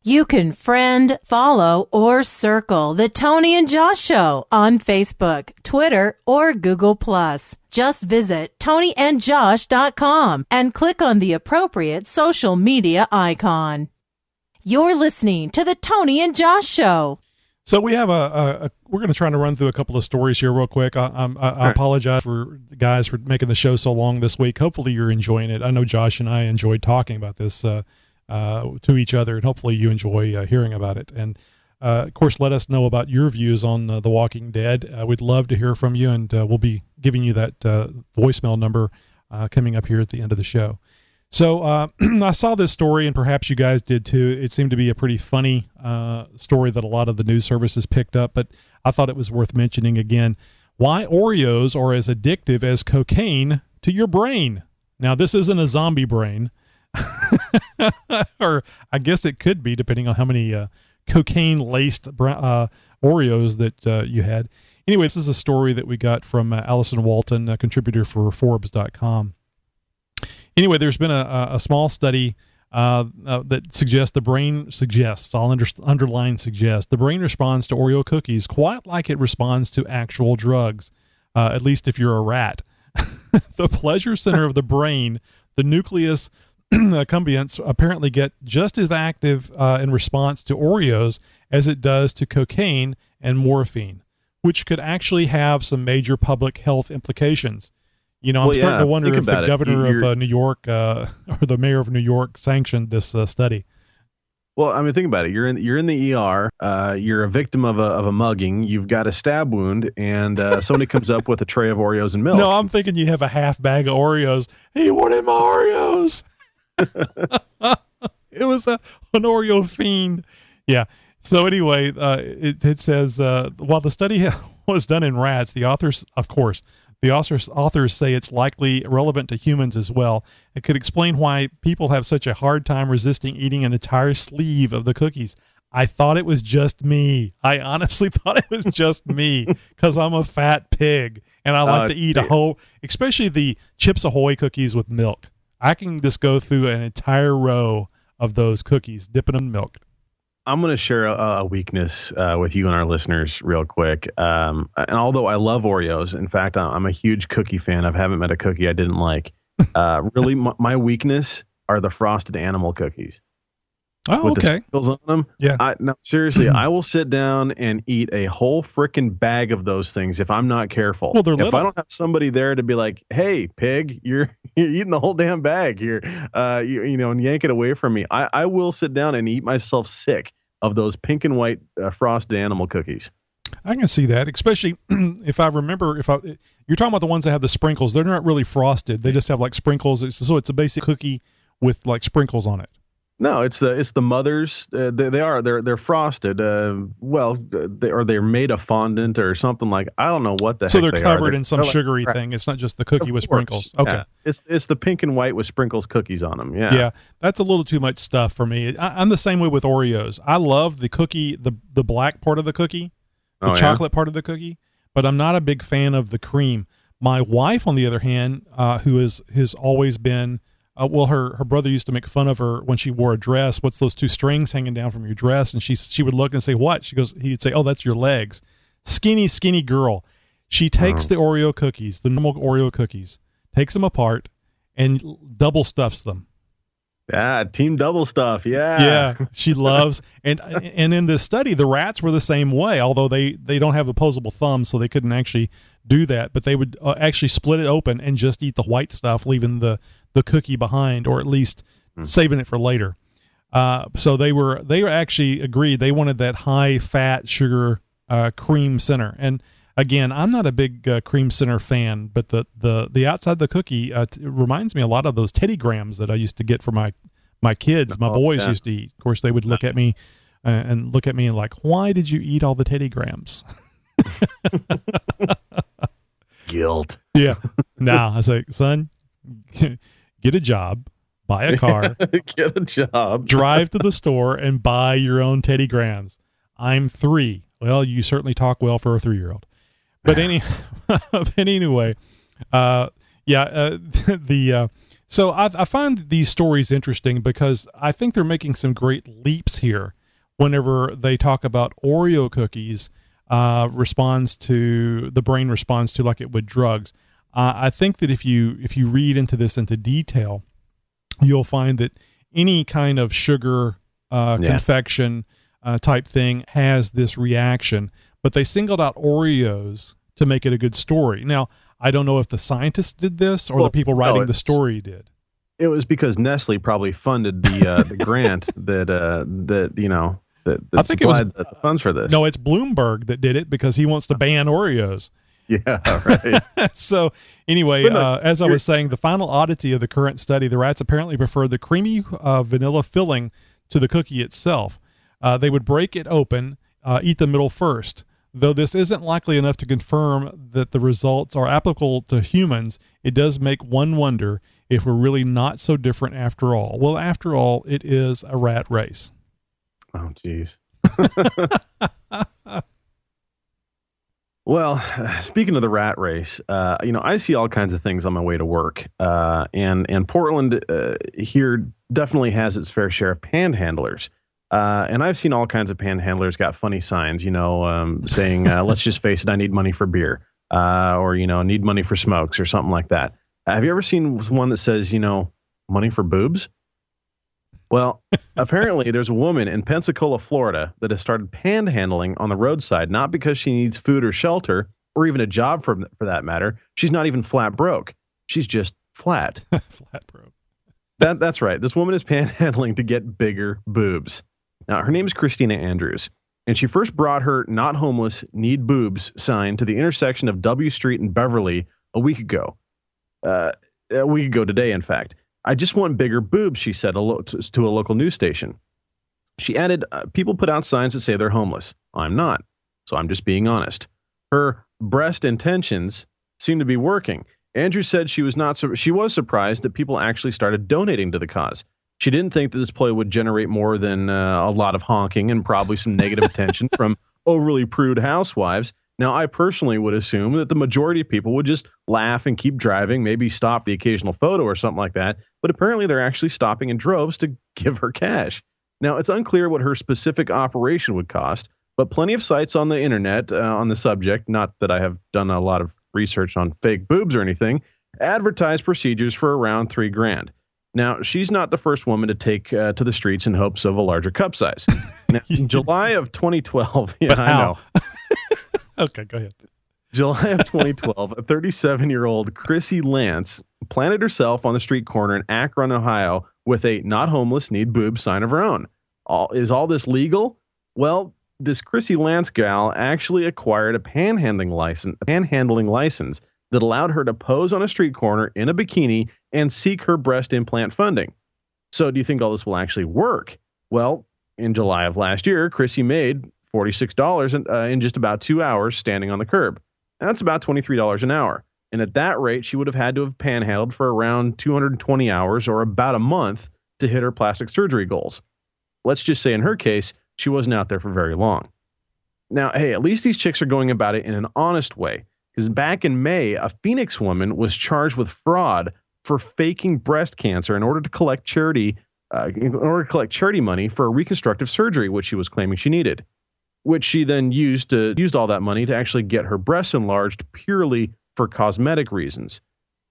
You can friend, follow, or circle the Tony and Josh Show on Facebook, Twitter, or Google+. Just visit tonyandjosh.com and click on the appropriate social media icon. You're listening to the Tony and Josh Show. So we have we're going to try to run through a couple of stories here real quick. I apologize for the guys for making the show so long this week. Hopefully you're enjoying it. I know Josh and I enjoyed talking about this to each other, and hopefully you enjoy hearing about it. And of course, let us know about your views on The Walking Dead. We'd love to hear from you, and we'll be giving you that voicemail number coming up here at the end of the show. So I saw this story, and perhaps you guys did too. It seemed to be a pretty funny story that a lot of the news services picked up, but I thought it was worth mentioning again. Why Oreos are as addictive as cocaine to your brain. Now, this isn't a zombie brain, or I guess it could be, depending on how many cocaine-laced Oreos that you had. Anyway, this is a story that we got from Allison Walton, a contributor for Forbes.com. Anyway, there's been a small study that suggests the brain underline suggests, the brain responds to Oreo cookies quite like it responds to actual drugs, at least if you're a rat. The pleasure center of the brain, the nucleus accumbens, apparently get just as active in response to Oreos as it does to cocaine and morphine, which could actually have some major public health implications. I'm starting to wonder if the governor of New York or the mayor of New York sanctioned this study. Well, I mean, think about it. You're in the ER. You're a victim of a mugging. You've got a stab wound, and somebody comes up with a tray of Oreos and milk. No, I'm thinking you have a half bag of Oreos. Hey, what are my Oreos? It was an Oreo fiend. Yeah. So anyway, it says while the study was done in rats, the authors say it's likely relevant to humans as well. It could explain why people have such a hard time resisting eating an entire sleeve of the cookies. I thought it was just me. I honestly thought it was just me because I'm a fat pig and I like to eat a whole, especially the Chips Ahoy cookies with milk. I can just go through an entire row of those cookies, dipping them in milk. I'm going to share a weakness with you and our listeners real quick. And although I love Oreos, in fact, I'm a huge cookie fan. I haven't met a cookie I didn't like. Really, my weakness are the frosted animal cookies. Oh, with okay. the sprinkles on them. Yeah. No, seriously, I will sit down and eat a whole freaking bag of those things if I'm not careful. Well, they're if little. I don't have somebody there to be like, "Hey, pig, you're eating the whole damn bag here," and yank it away from me, I will sit down and eat myself sick of those pink and white frosted animal cookies. I can see that, especially if I remember. You're talking about the ones that have the sprinkles. They're not really frosted. They just have like sprinkles. So it's a basic cookie with like sprinkles on it. No, it's the mothers. They're frosted. They're made of fondant or something like. I don't know what the. So heck they're covered in some sugary thing. It's not just the cookie with sprinkles. Okay, yeah. It's the pink and white with sprinkles cookies on them. Yeah, yeah, that's a little too much stuff for me. I'm the same way with Oreos. I love the cookie, the black part of the cookie, the chocolate part of the cookie, but I'm not a big fan of the cream. My wife, on the other hand, who has always been. Her brother used to make fun of her when she wore a dress. What's those two strings hanging down from your dress? And she would look and say, "What?" He'd say, "Oh, that's your legs." Skinny girl. She takes the Oreo cookies, the normal Oreo cookies, takes them apart and double stuffs them. Yeah, team double stuff. Yeah. Yeah, she loves. And in this study, the rats were the same way, although they don't have opposable thumbs, so they couldn't actually do that. But they would actually split it open and just eat the white stuff, leaving the the cookie behind, or at least saving it for later. So they actually agreed they wanted that high fat sugar cream center. And again, I'm not a big cream center fan, but the outside of the cookie reminds me a lot of those Teddy Grahams that I used to get for my kids. My boys used to eat. Of course, they would look at me and like, why did you eat all the Teddy Grahams? Guilt. Yeah. Now I say, son, get a job, buy a car, get a job, drive to the store and buy your own Teddy Grahams. I'm 3. Well, you certainly talk well for a 3-year-old. But anyway, so I find these stories interesting because I think they're making some great leaps here. Whenever they talk about Oreo cookies, the brain responds to like it would drugs. I think that if you read into this into detail, you'll find that any kind of sugar confection type thing has this reaction, but they singled out Oreos to make it a good story. Now, I don't know if the scientists did this or the people writing the story did. It was because Nestle probably funded the grant that I think it was the funds for this. No, it's Bloomberg that did it because he wants to ban Oreos. Yeah, right. So anyway, as I was saying, the final oddity of the current study, the rats apparently prefer the creamy vanilla filling to the cookie itself. They would break it open, eat the middle first. Though this isn't likely enough to confirm that the results are applicable to humans, it does make one wonder if we're really not so different after all. Well, after all, it is a rat race. Oh, geez. Well, speaking of the rat race, I see all kinds of things on my way to work, and Portland here definitely has its fair share of panhandlers. And I've seen all kinds of panhandlers got funny signs, saying, let's just face it, I need money for beer, or, need money for smokes or something like that. Have you ever seen one that says, money for boobs? Well, apparently there's a woman in Pensacola, Florida that has started panhandling on the roadside, not because she needs food or shelter or even a job for that matter. She's not even flat broke. She's just flat. Flat broke. That's right. This woman is panhandling to get bigger boobs. Now, her name is Christina Andrews, and she first brought her "Not Homeless, Need Boobs" sign to the intersection of W Street and Beverly a week ago. Today, in fact. I just want bigger boobs, she said to a local news station. She added, people put out signs that say they're homeless. I'm not, so I'm just being honest. Her breast intentions seem to be working. Andrew said she was surprised that people actually started donating to the cause. She didn't think that this play would generate more than a lot of honking and probably some negative attention from overly prude housewives. Now, I personally would assume that the majority of people would just laugh and keep driving, maybe stop the occasional photo or something like that, but apparently they're actually stopping in droves to give her cash. Now, it's unclear what her specific operation would cost, but plenty of sites on the internet on the subject, not that I have done a lot of research on fake boobs or anything, advertise procedures for around $3,000. Now, she's not the first woman to take to the streets in hopes of a larger cup size. Now, in July of 2012, yeah, I know. Okay, go ahead. July of 2012, a 37-year-old Chrissy Lance planted herself on the street corner in Akron, Ohio, with a "Not Homeless, Need Boobs" sign of her own. Is all this legal? Well, this Chrissy Lance gal actually acquired a panhandling license that allowed her to pose on a street corner in a bikini and seek her breast implant funding. So do you think all this will actually work? Well, in July of last year, Chrissy made $46 in just about 2 hours standing on the curb. And that's about $23 an hour. And at that rate, she would have had to have panhandled for around 220 hours or about a month to hit her plastic surgery goals. Let's just say in her case, she wasn't out there for very long. Now, hey, at least these chicks are going about it in an honest way. Because back in May, a Phoenix woman was charged with fraud for faking breast cancer in order to collect charity money for a reconstructive surgery, which she was claiming she needed, which she then used all that money to actually get her breasts enlarged purely for cosmetic reasons.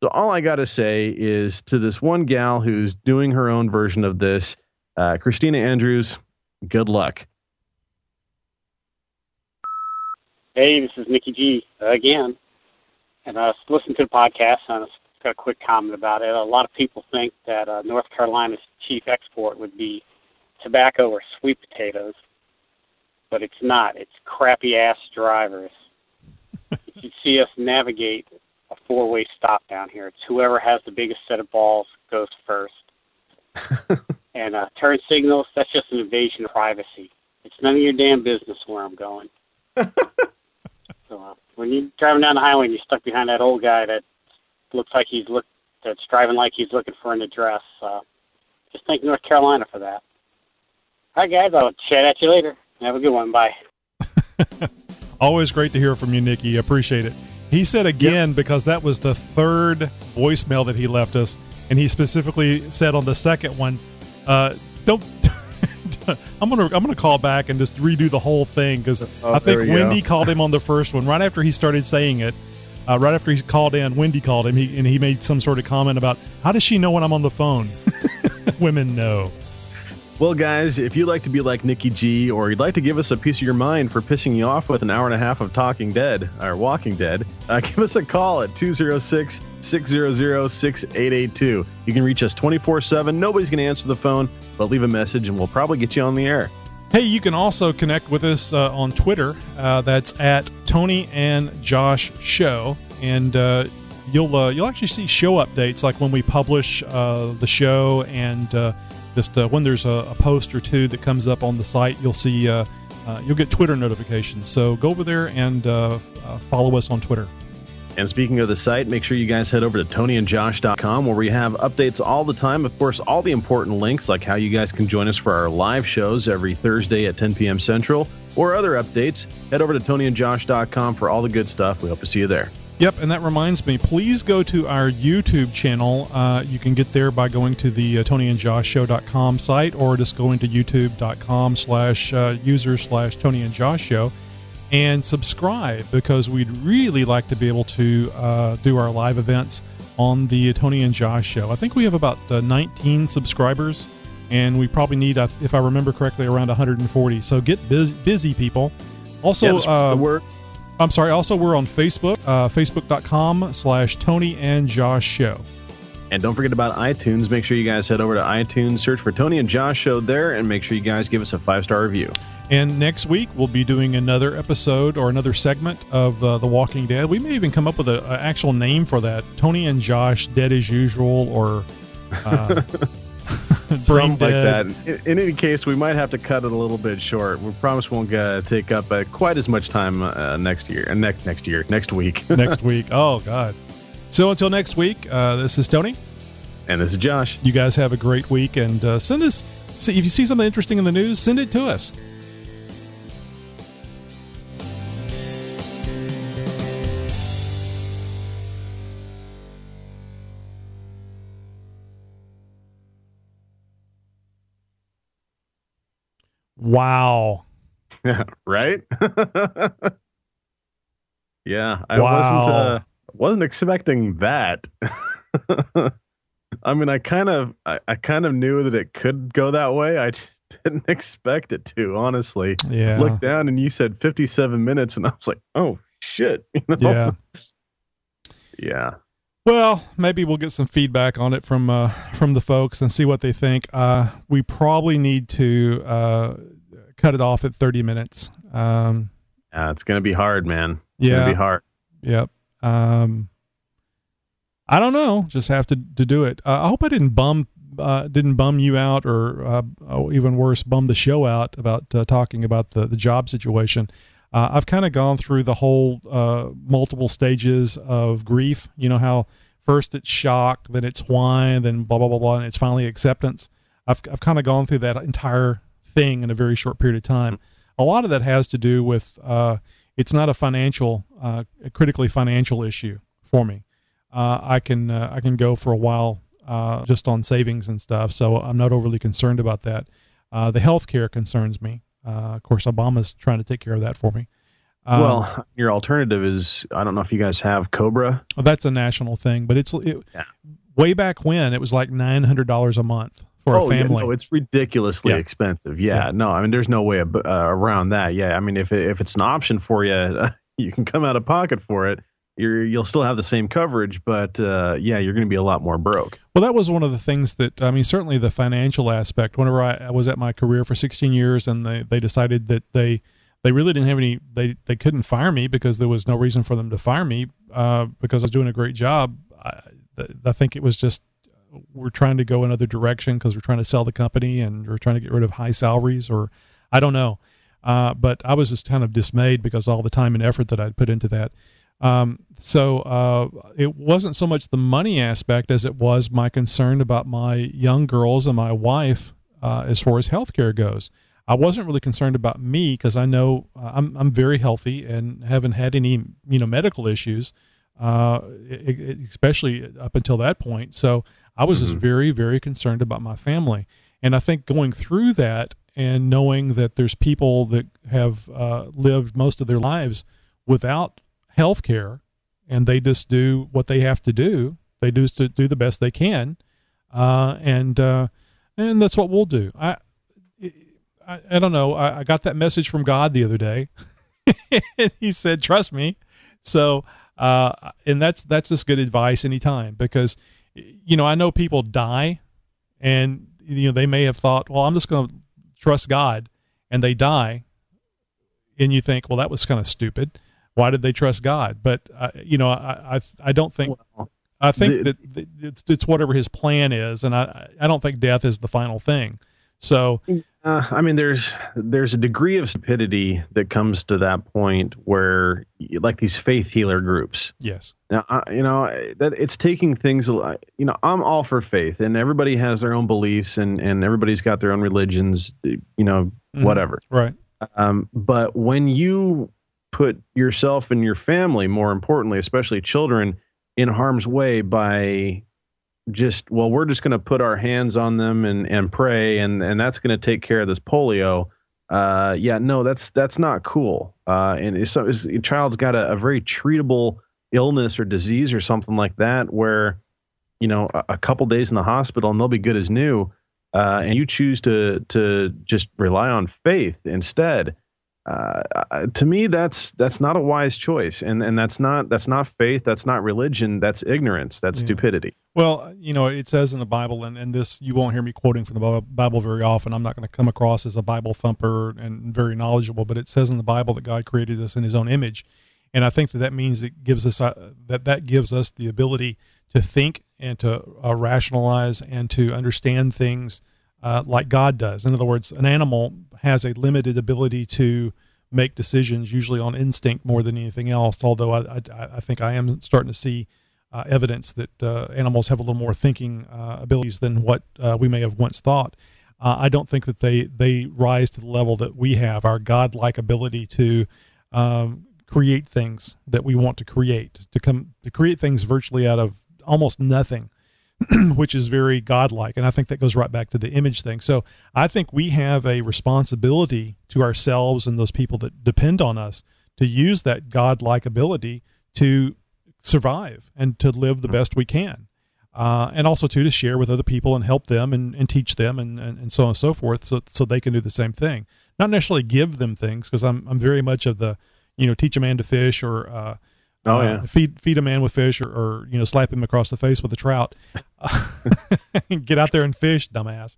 So all I got to say is to this one gal who's doing her own version of this, Christina Andrews, good luck. Hey, this is Mickey G again, and I was listening to the podcast, and I was got a quick comment about it. A lot of people think that North Carolina's chief export would be tobacco or sweet potatoes, but it's not. It's crappy-ass drivers. You should see us navigate a four-way stop down here. It's whoever has the biggest set of balls goes first. And turn signals, that's just an invasion of privacy. It's none of your damn business where I'm going. So when you're driving down the highway and you're stuck behind that old guy that looks like that's driving like he's looking for an address, just thank North Carolina for that. All right, guys, I'll chat at you later. Have a good one. Bye. Always great to hear from you, Nikki. Appreciate it. He said again, because that was the third voicemail that he left us, and he specifically said on the second one, don't. I'm gonna call back and just redo the whole thing, because I think Wendy called him on the first one right after he started saying it. Right after he called in, Wendy called him, and he made some sort of comment about, how does she know when I'm on the phone? Women know. Well, guys, if you'd like to be like Nikki G, or you'd like to give us a piece of your mind for pissing you off with an hour and a half of Talking Dead, or Walking Dead, give us a call at 206-600-6882. You can reach us 24/7. Nobody's going to answer the phone, but leave a message and we'll probably get you on the air. Hey, you can also connect with us on Twitter. That's at Tony and Josh Show, and you'll actually see show updates, like when we publish the show, and just when there's a post or two that comes up on the site, you'll see you'll get Twitter notifications. So go over there and follow us on Twitter. And speaking of the site, make sure you guys head over to tonyandjosh.com, where we have updates all the time. Of course, all the important links, like how you guys can join us for our live shows every Thursday at 10 p.m. Central, or other updates. Head over to tonyandjosh.com for all the good stuff. We hope to see you there. Yep, and that reminds me, please go to our YouTube channel. You can get there by going to the tonyandjoshshow.com site, or just going to youtube.com/user/tonyandjoshshow and subscribe, because we'd really like to be able to do our live events on the Tony and Josh Show. I think we have about 19 subscribers, and we probably need, if I remember correctly, around 140. So get busy, people. Also, Also, we're on Facebook, facebook.com/Tony and Josh Show. And don't forget about iTunes. Make sure you guys head over to iTunes, search for Tony and Josh Show there, and make sure you guys give us a 5-star review. And next week, we'll be doing another episode or another segment of The Walking Dead. We may even come up with an actual name for that. Tony and Josh, Dead as Usual, or Brain Something Dead. like that. In any case, we might have to cut it a little bit short. We promise we won't take up quite as much time next week. Next week. Oh, God. So until next week, this is Tony. And this is Josh. You guys have a great week, and send us, if you see something interesting in the news, send it to us. Wow. Right? Yeah, I wasn't expecting that. I mean, I kind of knew that it could go that way. I just didn't expect it to, honestly. Yeah. I looked down and you said 57 minutes, and I was like, oh shit. Yeah. Yeah. Well, maybe we'll get some feedback on it from the folks and see what they think. We probably need to cut it off at 30 minutes. It's going to be hard, man. It's going to be hard. Yep. I don't know. Just have to do it. I hope I didn't bum you out, or even worse, bum the show out about talking about the job situation. I've kind of gone through the whole multiple stages of grief. You know how first it's shock, then it's whine, then blah, blah, blah, blah, and it's finally acceptance. I've kind of gone through that entire thing in a very short period of time. A lot of that has to do with it's not a critically financial issue for me. I can go for a while just on savings and stuff, so I'm not overly concerned about that. The health care concerns me. Of course, Obama's trying to take care of that for me. Well, your alternative is, I don't know if you guys have Cobra. That's a national thing, but way back when it was like $900 a month for a family. Yeah, no, it's ridiculously expensive. Yeah, no, I mean, there's no way around that. Yeah, I mean, if it's an option for you, you can come out of pocket for it. you'll still have the same coverage, but yeah, you're going to be a lot more broke. Well, that was one of the things that, I mean, certainly the financial aspect. Whenever I was at my career for 16 years and they decided that they really didn't have any, they couldn't fire me because there was no reason for them to fire me because I was doing a great job. I think it was just, we're trying to go another direction because we're trying to sell the company and we're trying to get rid of high salaries, or I don't know. But I was just kind of dismayed because all the time and effort that I'd put into that. So it wasn't so much the money aspect as it was my concern about my young girls and my wife as far as healthcare goes. I wasn't really concerned about me because I know I'm very healthy and haven't had any medical issues, especially up until that point. So I was just very, very concerned about my family. And I think going through that and knowing that there's people that have lived most of their lives without health care, and they just do what they have to do. They do the best they can, and that's what we'll do. I don't know. I got that message from God the other day. He said, "Trust me." So, and that's just good advice anytime, because I know people die, and they may have thought, "Well, I'm just going to trust God," and they die, and you think, "Well, that was kind of stupid. Why did they trust God?" But I don't think. Well, I think that it's whatever His plan is, and I don't think death is the final thing. So, I mean, there's a degree of stupidity that comes to that point where, like these faith healer groups. Yes. Now, that it's taking things. I'm all for faith, and everybody has their own beliefs, and everybody's got their own religions. Whatever. Right. But when you put yourself and your family, more importantly, especially children, in harm's way by we're just going to put our hands on them and pray, and that's going to take care of this polio. That's not cool. And so a child's got a very treatable illness or disease or something like that, where, a couple days in the hospital and they'll be good as new. And you choose to just rely on faith instead. To me, that's not a wise choice, and that's not faith, that's not religion, that's ignorance, that's stupidity. Well, it says in the Bible, and this, you won't hear me quoting from the Bible very often. I'm not going to come across as a Bible thumper and very knowledgeable, but it says in the Bible that God created us in His own image, and I think that means it gives us that gives us the ability to think and to rationalize and to understand things like God does. In other words, an animal has a limited ability to make decisions, usually on instinct more than anything else, although I think I am starting to see evidence that animals have a little more thinking abilities than what we may have once thought. I don't think that they rise to the level that we have, our God-like ability to create things that we want to create, to create things virtually out of almost nothing, which is very godlike. And I think that goes right back to the image thing. So I think we have a responsibility to ourselves and those people that depend on us to use that godlike ability to survive and to live the best we can. And also to share with other people and help them and teach them and so on and so forth, so they can do the same thing. Not necessarily give them things, because I'm very much of the, teach a man to fish, or feed a man with fish, or slap him across the face with a trout. Get out there and fish, dumbass.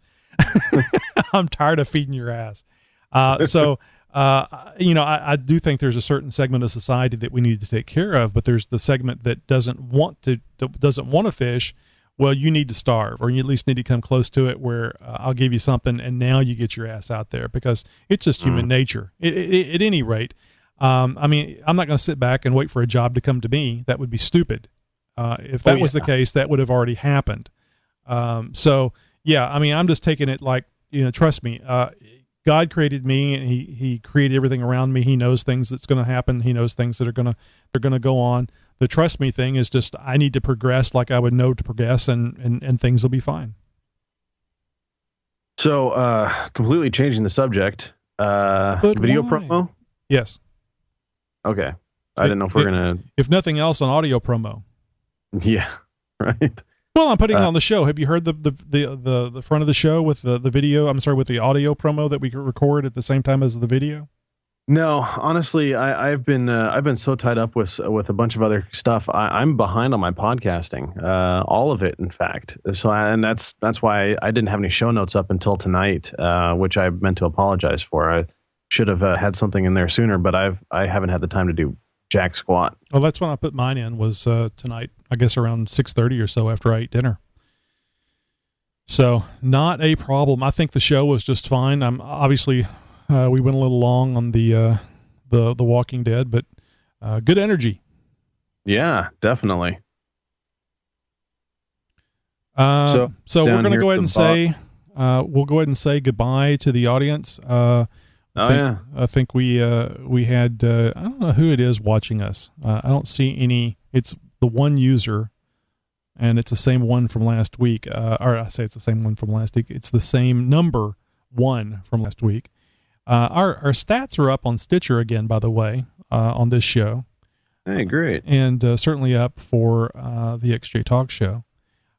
I'm tired of feeding your ass. I do think there's a certain segment of society that we need to take care of, but there's the segment that doesn't want to fish. Well, you need to starve, or you at least need to come close to it, where I'll give you something, and now you get your ass out there, because it's just human nature. At any rate, I'm not going to sit back and wait for a job to come to me. That would be stupid. If that was the case, that would have already happened. I'm just taking it like, trust me, God created me, and he created everything around me. He knows things that's going to happen. He knows things that are going to go on. The trust me thing is just, I need to progress like I would know to progress, and things will be fine. So, completely changing the subject, video promo? Yes. Okay. I didn't know if we're going to... If nothing else, on audio promo. Yeah, right. Well, I'm putting it on the show. Have you heard the front of the show with the video? I'm sorry, with the audio promo that we record at the same time as the video? No, honestly, I've been so tied up with a bunch of other stuff. I'm behind on my podcasting, all of it, in fact. So, that's why I didn't have any show notes up until tonight, which I meant to apologize for. I should have had something in there sooner, but I haven't had the time to do jack squat. Well, that's when I put mine in, was tonight, I guess around 6:30 or so after I ate dinner. So not a problem. I think the show was just fine. I'm obviously we went a little long on the Walking Dead, but good energy. Yeah, definitely. So we're going to go ahead and say we'll go ahead and say goodbye to the audience. I think we had I don't know who it is watching us. I don't see any. It's the one user. And it's the same one from last week. Or I say it's the same one from last week. It's the same number one from last week. Our stats are up on Stitcher again, by the way, on this show. Hey, great. And certainly up for the XJ Talk show.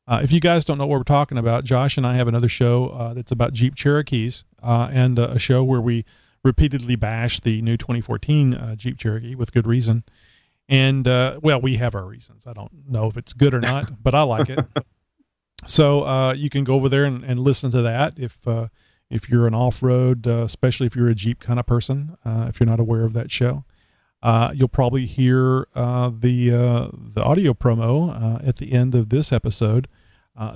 If you guys don't know what we're talking about, Josh and I have another show that's about Jeep Cherokees and a show where we repeatedly bash the new 2014 Jeep Cherokee with good reason. And, well, we have our reasons. I don't know if it's good or not, but I like it. So you can go over there and listen to that if you're an off-road, especially if you're a Jeep kind of person, if you're not aware of that show. You'll probably hear the audio promo at the end of this episode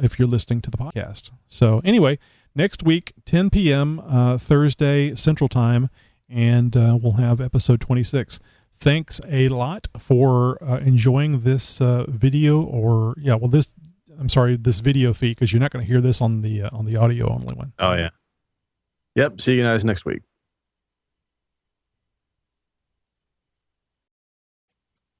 if you're listening to the podcast. So anyway, next week, 10 p.m. Thursday Central Time, and we'll have episode 26. Thanks a lot for enjoying this video, this video feed, because you're not going to hear this on the audio only one. Oh yeah. Yep. See you guys next week.